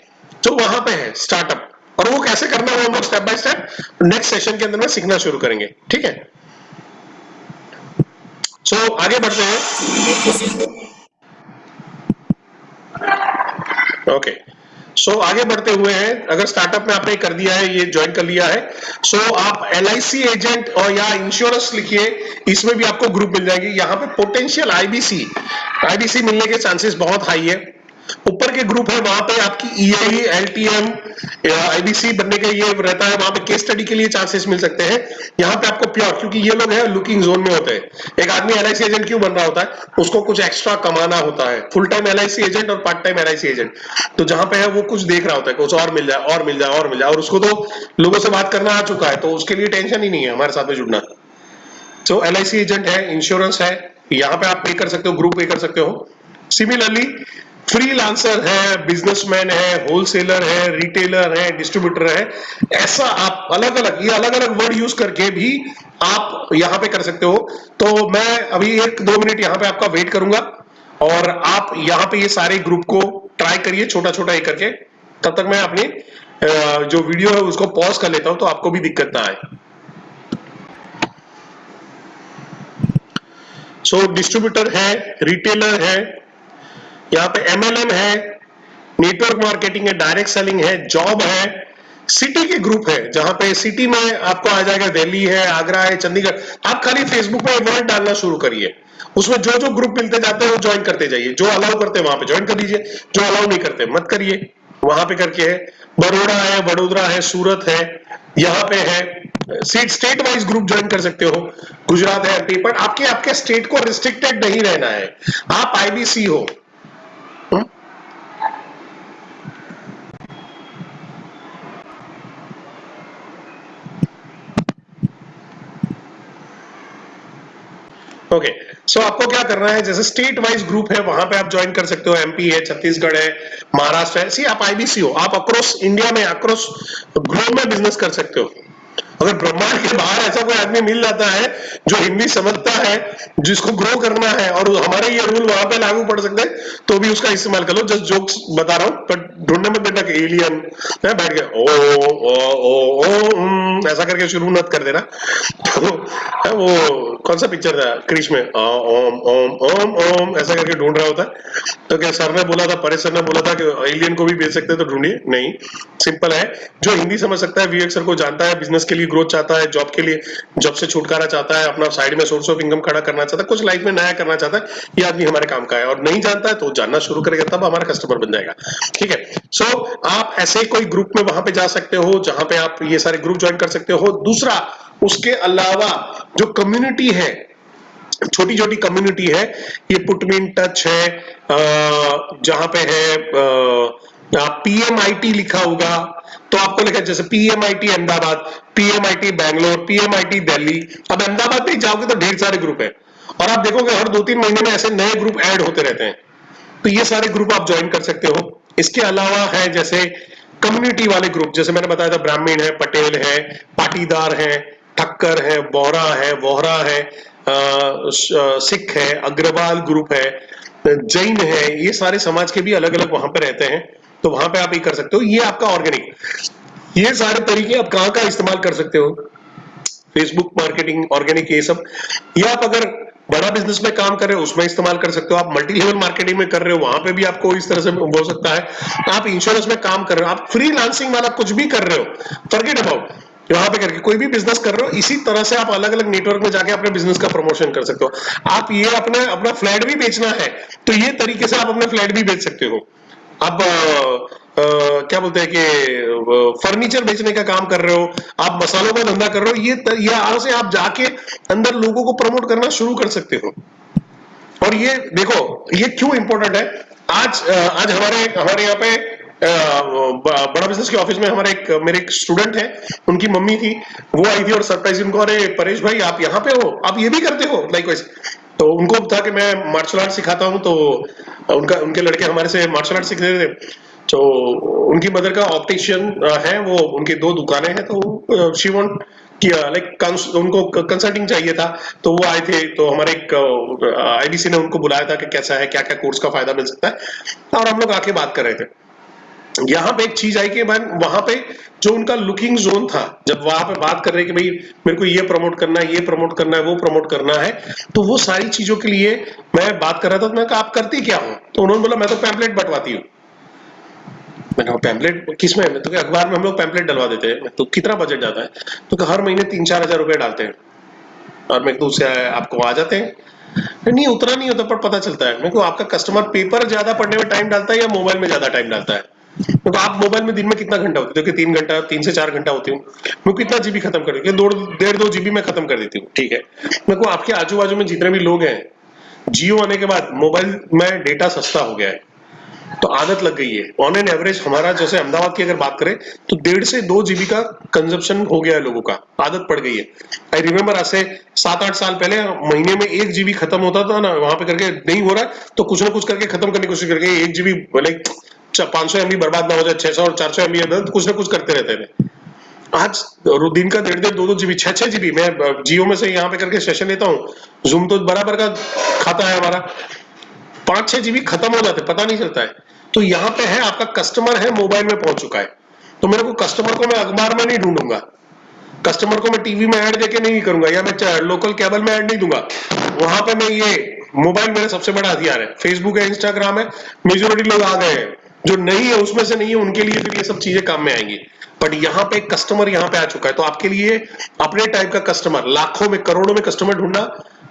तो वहां पे है स्टार्टअप, और वो कैसे करना है हम लोग step by step next session के अंदर में सीखना शुरू करेंगे। ठीक है, सो आगे बढ़ते हैं। ओके, सो आगे बढ़ते हुए हैं, अगर स्टार्टअप में आपने कर दिया है, ये ज्वाइन कर लिया है, सो आप LIC एजेंट और या इंश्योरेंस लिखिए, इसमें भी आपको ग्रुप मिल जाएगी। यहाँ पे पोटेंशियल आईबीसी मिलने के चांसेस बहुत हाई है। ऊपर के ग्रुप है वहां पे आपकी EI LTM IBC बनने का ये रहता है, वहां पे केस स्टडी के लिए चांसेस मिल सकते हैं। यहाँ पे आपको प्योर, क्योंकि ये लोग है लुकिंग जोन में होते हैं। एक आदमी LIC एजेंट क्यों बन रहा होता है, उसको कुछ एक्स्ट्रा कमाना होता है, फुल टाइम LIC एजेंट और पार्ट टाइम LIC एजेंट। तो जहां पे है वो कुछ देख रहा होता है, कुछ और मिल जाए और मिल जाए और मिल जाए, और उसको तो लोगों से बात करना आ चुका है, तो उसके लिए टेंशन ही नहीं है हमारे साथ में जुड़ना। तो LIC एजेंट है, इंश्योरेंस है, यहाँ पे आप पे कर सकते हो, ग्रुप पे कर सकते हो। सिमिलरली फ्रीलांसर है, बिजनेसमैन है, होलसेलर है, रिटेलर है, डिस्ट्रीब्यूटर है, ऐसा आप अलग अलग वर्ड यूज करके भी आप यहाँ पे कर सकते हो। तो मैं अभी 1-2 मिनट यहाँ पे आपका वेट करूंगा, और आप यहाँ पे ये सारे ग्रुप को ट्राई करिए छोटा छोटा एक करके। तब तक मैं अपनी जो वीडियो है उसको पॉज कर लेता हूं, तो आपको भी दिक्कत ना आए। सो डिस्ट्रीब्यूटर है, रिटेलर है, यहाँ पे MLM है, नेटवर्क मार्केटिंग है, डायरेक्ट सेलिंग है, जॉब है, सिटी के ग्रुप है, जहां पे सिटी में आपको आ जाएगा दिल्ली है, आगरा है, चंडीगढ़। आप खाली फेसबुक पे वर्ड डालना शुरू करिए, उसमें जो जो ग्रुप मिलते जाते हैं वो ज्वाइन करते जाइए। जो अलाउ करते हैं वहां पे ज्वाइन कर लीजिए, जो अलाउ नहीं करते मत करिए। वहां पे करके है, बड़ोड़ा है, वडोदरा है, सूरत है, यहाँ पे है। स्टेट वाइज ग्रुप ज्वाइन कर सकते हो, गुजरात है, MP, पर आपके स्टेट को रिस्ट्रिक्टेड नहीं रहना है। आप IBC हो, ओके। सो आपको क्या करना है, जैसे स्टेट वाइज ग्रुप है वहां पे आप ज्वाइन कर सकते हो, MP है, छत्तीसगढ़ है, महाराष्ट्र है, सी आप IBC हो, आप अक्रॉस इंडिया में, अक्रॉस ग्लोब में बिजनेस कर सकते हो। अगर ब्रह्मांड के बाहर ऐसा कोई आदमी मिल जाता है जो हिंदी समझता है, जिसको ग्रो करना है, और हमारे ये रूल वहां पे लागू पड़ सकते हैं, तो भी उसका इस्तेमाल कर लो। जस्ट जोक्स बता रहा हूं, पर ढूंढने में बेटा एलियन बैठ गया ओ ऐसा करके शुरू मत कर देना। तो वो कौन सा पिक्चर था क्रिश में, ओम ओम ओम ओम ऐसा करके ढूंढ रहा होता है। तो क्या सर ने बोला था, परेश सर ने बोला था कि एलियन को भी भेज सकते हैं तो ढूंढिए, नहीं, सिंपल है। जो हिंदी समझ सकता है, विवेक सर को जानता है, बिजनेस के लिए ग्रोथ चाहता है, जॉब के लिए, जॉब से छुटकारा चाहता है, अपना साइड में सोर्स ऑफ इनकम खड़ा करना चाहता है, कुछ लाइफ में नया करना चाहता है, ये आदमी हमारे काम का है। और नहीं जानता है तो जानना शुरू करेगा, तब हमारा कस्टमर बन जाएगा। ठीक है, सो आप ऐसे कोई ग्रुप में वहां पे जा सकते हो जहां पे आप ये सारे ग्रुप ज्वाइन कर सकते हो। दूसरा, उसके अलावा जो कम्युनिटी है, छोटी छोटी कम्युनिटी है, ये पुट मी इन टच है, जहां पे है पीएमआईटी लिखा होगा, तो आपको लिखा जैसे पीएमआईटी अहमदाबाद, पीएमआईटी बैंगलोर, पीएमआईटी दिल्ली। अब अहमदाबाद में जाओगे तो ढेर सारे ग्रुप है, और आप देखोगे हर 2-3 महीने में ऐसे नए ग्रुप ऐड होते रहते हैं। तो ये सारे ग्रुप आप ज्वाइन कर सकते हो। इसके अलावा है जैसे कम्युनिटी वाले ग्रुप, जैसे मैंने बताया था, ब्राह्मण है, पटेल है, पाटीदार है, ठक्कर है, बोहरा है, वोहरा है, सिख है, अग्रवाल ग्रुप है, जैन है, ये सारे समाज के भी अलग अलग वहां पे रहते हैं। तो वहां पे आप ये कर सकते हो। ये आपका ऑर्गेनिक, ये सारे तरीके आप कहाँ का इस्तेमाल कर सकते हो, फेसबुक मार्केटिंग, ऑर्गेनिक, ये सब। या आप अगर बड़ा बिजनेस में काम कर रहे हो उसमें इस्तेमाल कर सकते हो। आप मल्टी लेवल मार्केटिंग में कर रहे हो, वहां पे भी आपको इस तरह से हो सकता है। आप इंश्योरेंस में काम कर रहे हो, आप फ्रीलांसिंग वाला कुछ भी कर रहे हो, फॉरगेट अबाउट, वहां पे करके कोई भी बिजनेस कर रहे हो, इसी तरह से आप अलग अलग नेटवर्क में जाके अपने बिजनेस का प्रमोशन कर सकते हो। आप ये अपने अपना फ्लैट भी बेचना है तो ये तरीके से आप अपने फ्लैट भी बेच सकते हो। आप क्या बोलते हैं कि फर्नीचर बेचने का काम कर रहे हो, आप मसालों का धंधा कर रहे हो, ये यहाँ से आप जाके अंदर लोगों को प्रमोट करना शुरू कर सकते हो। और ये देखो, ये क्यों इंपॉर्टेंट है। आज हमारे हमारे यहाँ पे बड़ा बिजनेस के ऑफिस में हमारे मेरे एक स्टूडेंट है, उनकी मम्मी थी, वो आई थी और सरप्राइज उनको, अरे परेश भाई आप यहाँ पे हो, आप ये भी करते हो लाइक वाइज। तो उनको था कि मैं मार्शल आर्ट सिखाता हूँ, तो उनके लड़के हमारे से मार्शल आर्ट सीख रहे थे। तो उनकी मदर का ऑप्टिशियन है, वो उनकी 2 दुकानें हैं, तो शी वांट किया लाइक उनको कंसल्टिंग चाहिए था। तो वो आए थे, तो हमारे एक आईबीसी ने उनको बुलाया था कि कैसा है, क्या क्या कोर्स का फायदा मिल सकता है, और हम लोग आके बात कर रहे थे। यहाँ पे एक चीज आई कि वहां पे जो उनका लुकिंग जोन था, जब वहां पे बात कर रहे कि भाई मेरे को ये प्रमोट करना है, ये प्रमोट करना है, वो प्रमोट करना है, तो वो सारी चीजों के लिए मैं बात कर रहा था। तो मैंने कहा आप करती क्या हो, तो उन्होंने बोला मैं तो पैम्पलेट बंटवाती हूँ। मैंने कहा पैम्पलेट किसमें, तो अखबार में हम लोग पैम्पलेट डलवा देते हैं। तो कितना बजट जाता है, तो हर महीने 3-4 हजार रुपए डालते हैं, और मैं तो उससे आपको आ जाते हैं। नहीं उतना नहीं होता, पर पता चलता है। मैं को आपका कस्टमर पेपर ज्यादा पढ़ने में टाइम डालता है या मोबाइल में ज्यादा टाइम डालता है। तो आप मोबाइल में दिन में कितना घंटा होते हो, कि 3 घंटा, 3 से 4 घंटा होती हूँ। मैं कितना जीबी खत्म कर देती हूँ, 1.5-2 जीबी में खत्म कर देती हूँ। ठीक है, मेरे को आपके आजू बाजू में जितने भी लोग हैं, जियो आने के बाद मोबाइल में डेटा सस्ता हो गया है, तो आदत लग गई है। ऑन एन एवरेज हमारा, जैसे अहमदाबाद की अगर बात करें, तो 1.5 से 2 जीबी का कंजप्शन हो गया है लोगों का, आदत पड़ गई है। आई रिमेम्बर आज से 7-8 साल पहले महीने में 1 जीबी खत्म होता था ना, वहां पे करके नहीं हो रहा है तो कुछ ना कुछ करके खत्म करने की कोशिश करके 1 जीबी लाइक 500 MB बर्बाद ना हो जाए, 600 और 400 MB कुछ ना कुछ करते रहते थे। आज दिन का 1.5-2 जीबी, 6 जीबी मैं जियो में से यहाँ पे करके सेशन लेता हूँ। जूम तो बराबर का खाता है हमारा, 5-6 जीबी खत्म हो जाते, पता नहीं चलता है। तो यहाँ पे है आपका कस्टमर है, मोबाइल में पहुंच चुका है। तो मेरे को कस्टमर को मैं अखबार में नहीं ढूंढूंगा, कस्टमर को मैं टीवी में ऐड देके नहीं करूंगा, या मैं लोकल केबल में ऐड नहीं दूंगा। वहां पे मैं ये मोबाइल मेरा सबसे बड़ा हथियार है। फेसबुक है, इंस्टाग्राम है, मेजोरिटी लोग आ गए हैं, जो नहीं है उसमें से नहीं है, उनके लिए फिर ये सब चीजें काम में आएंगी। बट यहाँ पे कस्टमर यहाँ पे आ चुका है, तो आपके लिए अपने टाइप का कस्टमर, लाखों में करोड़ों में कस्टमर ढूंढना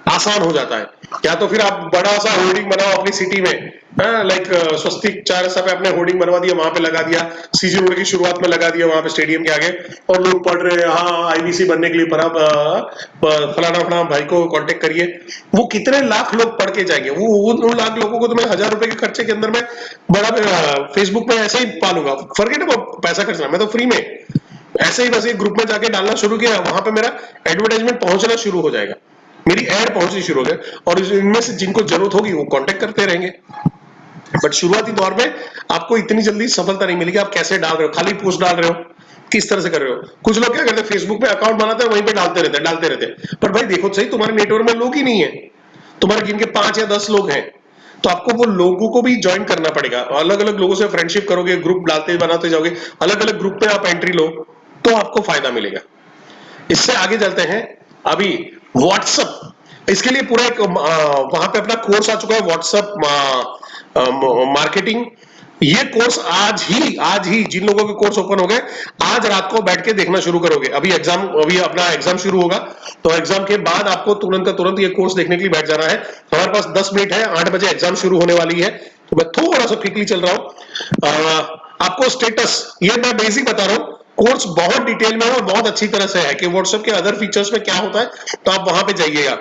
आसान हो जाता है। या तो फिर आप बड़ा सा होर्डिंग बनाओ अपनी सिटी में, लाइक स्वस्तिक 4 ऐसा पे आपने होर्डिंग बनवा दिया, वहां पे लगा दिया, सीजी रोड की शुरुआत में लगा दिया, वहां पे स्टेडियम के आगे, और लोग पढ़ रहे हैं हाँ आईबीसी बनने के लिए फलाना फलाना भाई को कांटेक्ट करिए। वो कितने लाख लोग पढ़ के जाएंगे, वो उन लाख लोगों को तो मैं 1000 रुपए के खर्चे के अंदर में बड़ा फेसबुक में ऐसे ही पालूंगा। फॉरगेट अबाउट पैसा खर्चना, मैं तो फ्री में ऐसे ही बस एक ग्रुप में जाके डालना शुरू किया, वहां पे मेरा एडवर्टाइजमेंट पहुंचना शुरू हो जाएगा, मेरी ऐड पहुंचनी शुरू हो गई, और इनमें से जिनको जरूरत होगी वो कांटेक्ट करते रहेंगे। बट शुरुआती दौर में आपको इतनी जल्दी सफलता नहीं मिलेगी। आप कैसे डाल रहे हो, खाली पोस्ट डाल रहे हो, किस तरह से कर रहे हो। कुछ लोग क्या करते हैं, फेसबुक पे अकाउंट बनाते हैं, वहीं पे डालते रहते। पर भाई देखो सही, तुम्हारे नेटवर्क में लोग ही नहीं है, तुम्हारे गिन के 5 या 10 लोग हैं, तो आपको वो लोगों को भी ज्वाइन करना पड़ेगा। अलग अलग लोगों से फ्रेंडशिप करोगे, ग्रुप डालते बनाते जाओगे, अलग अलग ग्रुप पे आप एंट्री लो, तो आपको फायदा मिलेगा। इससे आगे चलते हैं। अभी व्हाट्सएप, इसके लिए पूरा एक वहां पे अपना कोर्स आ चुका है, व्हाट्सएप मार्केटिंग। ये कोर्स आज ही जिन लोगों के कोर्स ओपन हो गए, आज रात को बैठ के देखना शुरू करोगे। अभी अपना एग्जाम शुरू होगा, तो एग्जाम के बाद आपको तुरंत का तुरंत ये कोर्स देखने के लिए बैठ जाना है। हमारे पास 10 मिनट है, 8 बजे एग्जाम शुरू होने वाली है, तो मैं थोड़ा सा क्विकली चल रहा हूं। आपको स्टेटस, ये मैं बेसिक बता रहा हूं, कोर्स बहुत डिटेल में है और बहुत अच्छी तरह से है कि व्हाट्सएप के अदर फीचर्स में क्या होता है, तो आप वहां पे जाइएगा।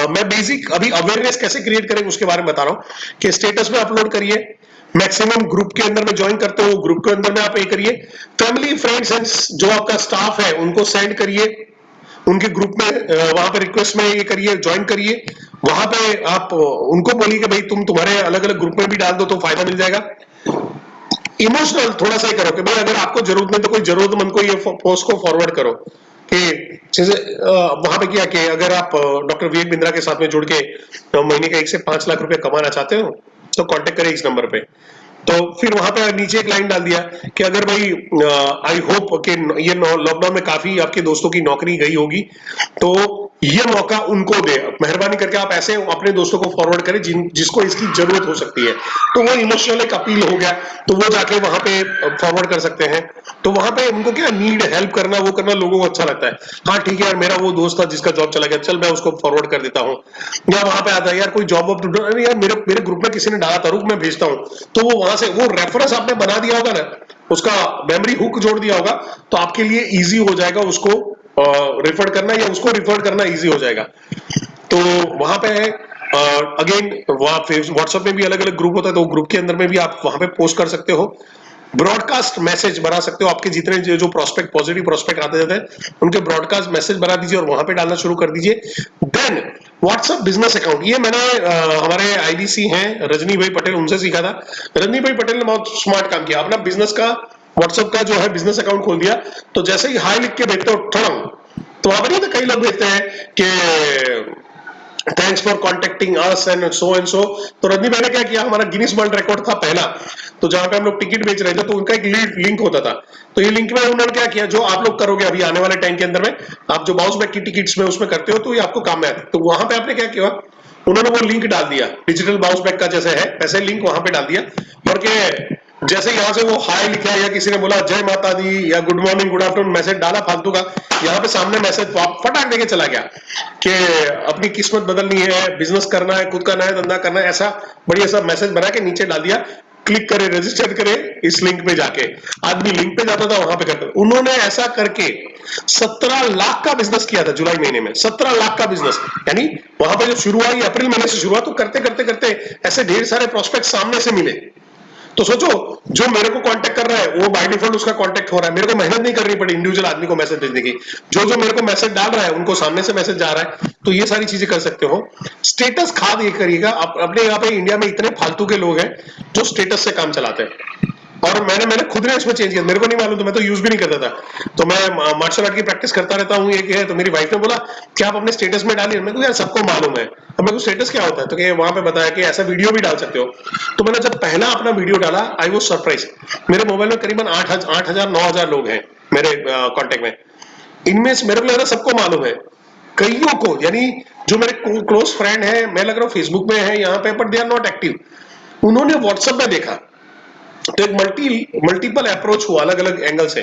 मैं बेसिक अभी अवेयरनेस कैसे क्रिएट करें उसके बारे में बता रहा हूं कि स्टेटस में अपलोड करिए, मैक्सिमम ग्रुप के अंदर में ज्वाइन करते हो, ग्रुप के अंदर में आप ये करिए, फैमिली फ्रेंड्स एंड जो आपका स्टाफ है उनको सेंड करिए, उनके ग्रुप में वहां पे रिक्वेस्ट में ये करिए, ज्वाइन करिए। वहां पे आप उनको बोलिए कि भाई तुम तुम्हारे अलग अलग ग्रुप में भी डाल दो तो फायदा मिल जाएगा। इमोशनल थोड़ा सा ही करो कि भाई अगर आपको जरूरत नहीं तो कोई जरूरतमंद को ये पोस्ट को फॉरवर्ड करो कि जैसे वहां पे क्या कि अगर आप डॉक्टर विवेक बिंद्रा के साथ में जुड़ के महीने का 1 से 5 लाख रुपए कमाना चाहते हो तो कांटेक्ट करें इस नंबर पे। तो फिर वहां पे नीचे एक लाइन डाल दिया कि अगर भाई आई होप कि ये लॉकडाउन में काफी आपके दोस्तों की नौकरी गई होगी, तो ये मौका उनको दे, मेहरबानी करके आप ऐसे अपने दोस्तों को फॉरवर्ड करें जिसको इसकी जरूरत हो सकती है। तो वो इमोशनल एक अपील हो गया, तो वो जाके वहां पे फॉरवर्ड कर सकते हैं। तो वहां पे उनको क्या नीड हेल्प करना, वो करना लोगों को अच्छा लगता है। हाँ ठीक है यार, मेरा वो दोस्त था जिसका जॉब चला गया, चल मैं उसको फॉरवर्ड कर देता हूँ। या वहां पे आता है यार कोई जॉब यार मेरे ग्रुप में किसी ने डाला था, रुक मैं भेजता हूँ, तो वो वहां से वो रेफरेंस आपने बना दिया होगा ना, उसका मेमोरी हुक जोड़ दिया होगा, तो आपके लिए इजी हो जाएगा उसको रेफर करना या उसको रिफर करना इजी हो जाएगा। तो वहां पे अगेन व्हाट्सएप में भी अलग अलग ग्रुप होता है, तो ग्रुप के अंदर में भी आप वहां पे पोस्ट कर सकते हो। ब्रॉडकास्ट मैसेज बना सकते हो, आपके जितने जो प्रोस्पेक्ट पॉजिटिव प्रोस्पेक्ट आते जाते हैं उनके ब्रॉडकास्ट मैसेज बना दीजिए और वहां पे डालना शुरू कर दीजिए। देन व्हाट्सएप बिजनेस अकाउंट, ये मैंने हमारे आईडीसी हैं रजनी भाई पटेल, उनसे सीखा था। रजनी भाई पटेल ने बहुत स्मार्ट काम किया, अपना बिजनेस का व्हाट्सएप का जो है बिजनेस अकाउंट खोल दिया। तो जैसे ही हाई लिख के भेजते हो ठड़ंग, तो वहां पर नहीं तो कई लोग भेजते हैं कि thanks for contacting us and so. तो रजनी भाई ने क्या किया, हमारा गिनीज वर्ल्ड रिकॉर्ड था पहला, तो जहां पे हम लोग टिकट बेच रहे थे तो उनका एक लिंक होता था। तो ये लिंक में उन्होंने क्या किया, जो आप लोग करोगे अभी आने वाले टाइम के अंदर में, आप जो बाउंस बैक की टिकट्स में उसमें करते हो तो ये आपको काम में आता है। तो वहां पे आपने क्या किया, उन्होंने वो लिंक डाल दिया, डिजिटल बाउंस बैक का जैसे है वैसे लिंक वहां पे डाल दिया, और के जैसे यहां से वो हाय लिखा या किसी ने बोला जय माता दी या good morning good afternoon message डाला फालतू का, यहाँ पे सामने मैसेज फटाक देके चला गया कि अपनी किस्मत बदलनी है, बिजनेस करना है, खुद का नया धंधा करना है, ऐसा बढ़िया सा मैसेज बना के नीचे डाल दिया, क्लिक करे, रजिस्टर करे इस लिंक पे जाके। आदमी लिंक पे जाता था, वहां पे करता था। उन्होंने ऐसा करके 17 लाख का बिजनेस किया था जुलाई महीने में, 17 लाख का बिजनेस। यानी वहां पे जब शुरू हुआ, अप्रैल महीने से शुरू हुआ, तो करते करते करते ऐसे ढेर सारे प्रोस्पेक्ट सामने से मिले। तो सोचो, जो मेरे को कांटेक्ट कर रहा है वो बाय डिफॉल्ट उसका कांटेक्ट हो रहा है, मेरे को मेहनत नहीं करनी पड़ी इंडिविजुअल आदमी को मैसेज भेजने की। जो मेरे को मैसेज डाल रहा है उनको सामने से मैसेज जा रहा है। तो ये सारी चीजें कर सकते हो। स्टेटस खाद ये करिएगा, अपने यहाँ पे इंडिया में इतने फालतू के लोग हैं जो स्टेटस से काम चलाते हैं, और मैंने खुद ने इसमें चेंज किया, मेरे को नहीं मालूम, तो मैं तो यूज भी नहीं करता था। तो मैं मार्शल आर्ट की प्रैक्टिस करता रहता हूँ, ये है। तो मेरी वाइफ ने बोला कि आप अपने स्टेटस में डालिए। मैं यार सबको मालूम है, अब मेरे को स्टेटस क्या होता है, तो वहां पे बताया कि ऐसा वीडियो भी डाल सकते हो। तो मैंने जब पहला अपना वीडियो डाला, आई वॉज सरप्राइज। मेरे मोबाइल में करीबन 8,000 9,000 लोग हैं मेरे कॉन्टेक्ट में। इनमें से मेरे को लग रहा है सबको मालूम है, कईयों को, यानी जो मेरे क्लोज फ्रेंड है, मैं लग रहा हूँ फेसबुक में है यहाँ पे, but they are not active. उन्होंने व्हाट्सएप में देखा, तो एक मल्टीपल अप्रोच हुआ अलग अलग एंगल से।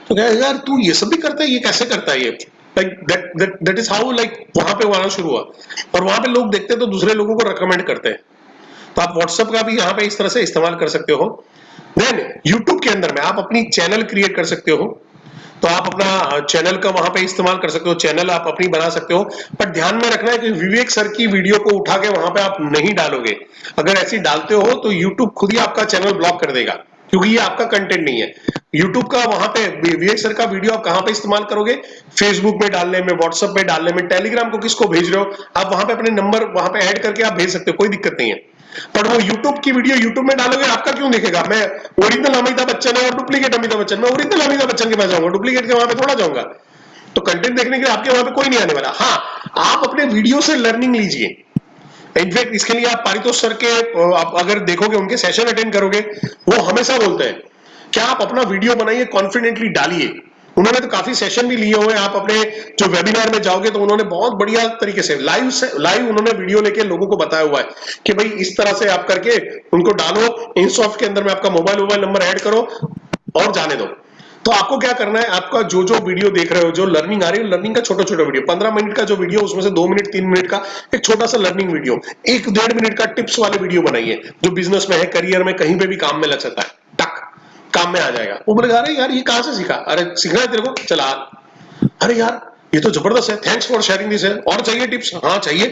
तो कहा यार तू ये सब भी करता है, ये कैसे करता है, ये like that is how, like वहां पे आना शुरू हुआ। और वहां पे लोग देखते हैं तो दूसरे लोगों को रिकमेंड करते हैं। तो आप व्हाट्सएप का भी यहाँ पे इस तरह से इस्तेमाल कर सकते हो। देन यूट्यूब के अंदर में आप अपनी चैनल क्रिएट कर सकते हो, तो आप अपना चैनल का वहां पे इस्तेमाल कर सकते हो, चैनल आप अपनी बना सकते हो। पर ध्यान में रखना है कि विवेक सर की वीडियो को उठा के वहां पे आप नहीं डालोगे। अगर ऐसी डालते हो तो यूट्यूब खुद ही आपका चैनल ब्लॉक कर देगा, क्योंकि ये आपका कंटेंट नहीं है। यूट्यूब का वहां पे विवेक सर का वीडियो आप कहां पे इस्तेमाल करोगे, फेसबुक में डालने में, व्हाट्सएप में डालने में, टेलीग्राम को किसको भेज रहे हो, आप वहां पे अपने नंबर वहां पे ऐड करके आप भेज सकते हो, कोई दिक्कत नहीं है। पर वो यूट्यूब की वीडियो यूट्यूब में डालोगे, आपका क्यों देखेगा। मैं ओरिजिनल अमिताभ बच्चन है और डुप्लीकेट अमिताभ बच्चन, मैं ओरिजिनल अमिताभ बच्चन के पास जाऊंगा, डुप्लीकेट के वहां पे थोड़ा जाऊंगा। तो कंटेंट देखने के लिए आपके वहां पे कोई नहीं आने वाला। हाँ, आप अपने वीडियो से लर्निंग लीजिए। इनफैक्ट इसके लिए आप पारितोष सर के आप अगर देखोगे, उनके सेशन अटेंड करोगे, वो हमेशा बोलते हैं कि आप अपना वीडियो बनाइए, कॉन्फिडेंटली डालिए, उन्होंने तो काफी सेशन भी लिए हुए हैं। आप अपने जो वेबिनार में जाओगे तो उन्होंने बहुत बढ़िया तरीके से लाइव उन्होंने वीडियो लेके लोगों को बताया हुआ है कि भाई इस तरह से आप करके उनको डालो, InSoft के अंदर में आपका मोबाइल नंबर ऐड करो और जाने दो। तो आपको क्या करना है, आपका जो जो वीडियो देख रहे हो, जो लर्निंग आ रही है, लर्निंग का छोटा छोटा वीडियो 15 मिनट का जो वीडियो, उसमें से 2 मिनट 3 मिनट का एक छोटा सा लर्निंग वीडियो, 1-1.5 मिनट का टिप्स वाले वीडियो बनाइए, जो बिजनेस में है, करियर में, कहीं पे भी काम में लग सकता है, टक काम में आ जाएगा। वो बोलेगा अरे यार ये कहां से सीखा, अरे सीखना है तेरे को, चला, अरे यार ये तो जबरदस्त है, थैंक्स फॉर शेयरिंग दिस है, और चाहिए टिप्स, हाँ चाहिए,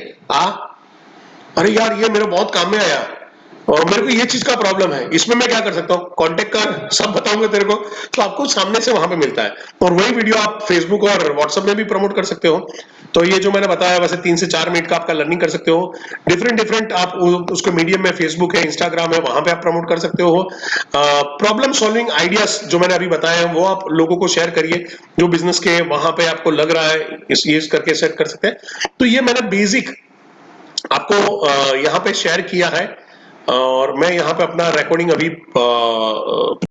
अरे यार ये मेरे बहुत काम में आया, और मेरे को ये चीज का प्रॉब्लम है, इसमें मैं क्या कर सकता हूँ, कांटेक्ट कर, सब बताऊंगा तेरे को। तो आपको सामने से वहां पे मिलता है, और वही वीडियो आप फेसबुक और व्हाट्सएप में भी प्रमोट कर सकते हो। तो ये जो मैंने बताया वैसे 3 से 4 मिनट का आपका लर्निंग कर सकते हो, डिफरेंट आप उसको मीडियम में, फेसबुक है, इंस्टाग्राम है, वहां पे आप प्रमोट कर सकते हो। प्रॉब्लम सॉल्विंग आइडियाज जो मैंने अभी बताए हैं वो आप लोगों को शेयर करिए, जो बिजनेस के वहां पे आपको लग रहा है ये करके सेट कर सकते हैं। तो ये मैंने बेसिक आपको यहाँ पे शेयर किया है, और मैं यहाँ पे अपना रिकॉर्डिंग अभी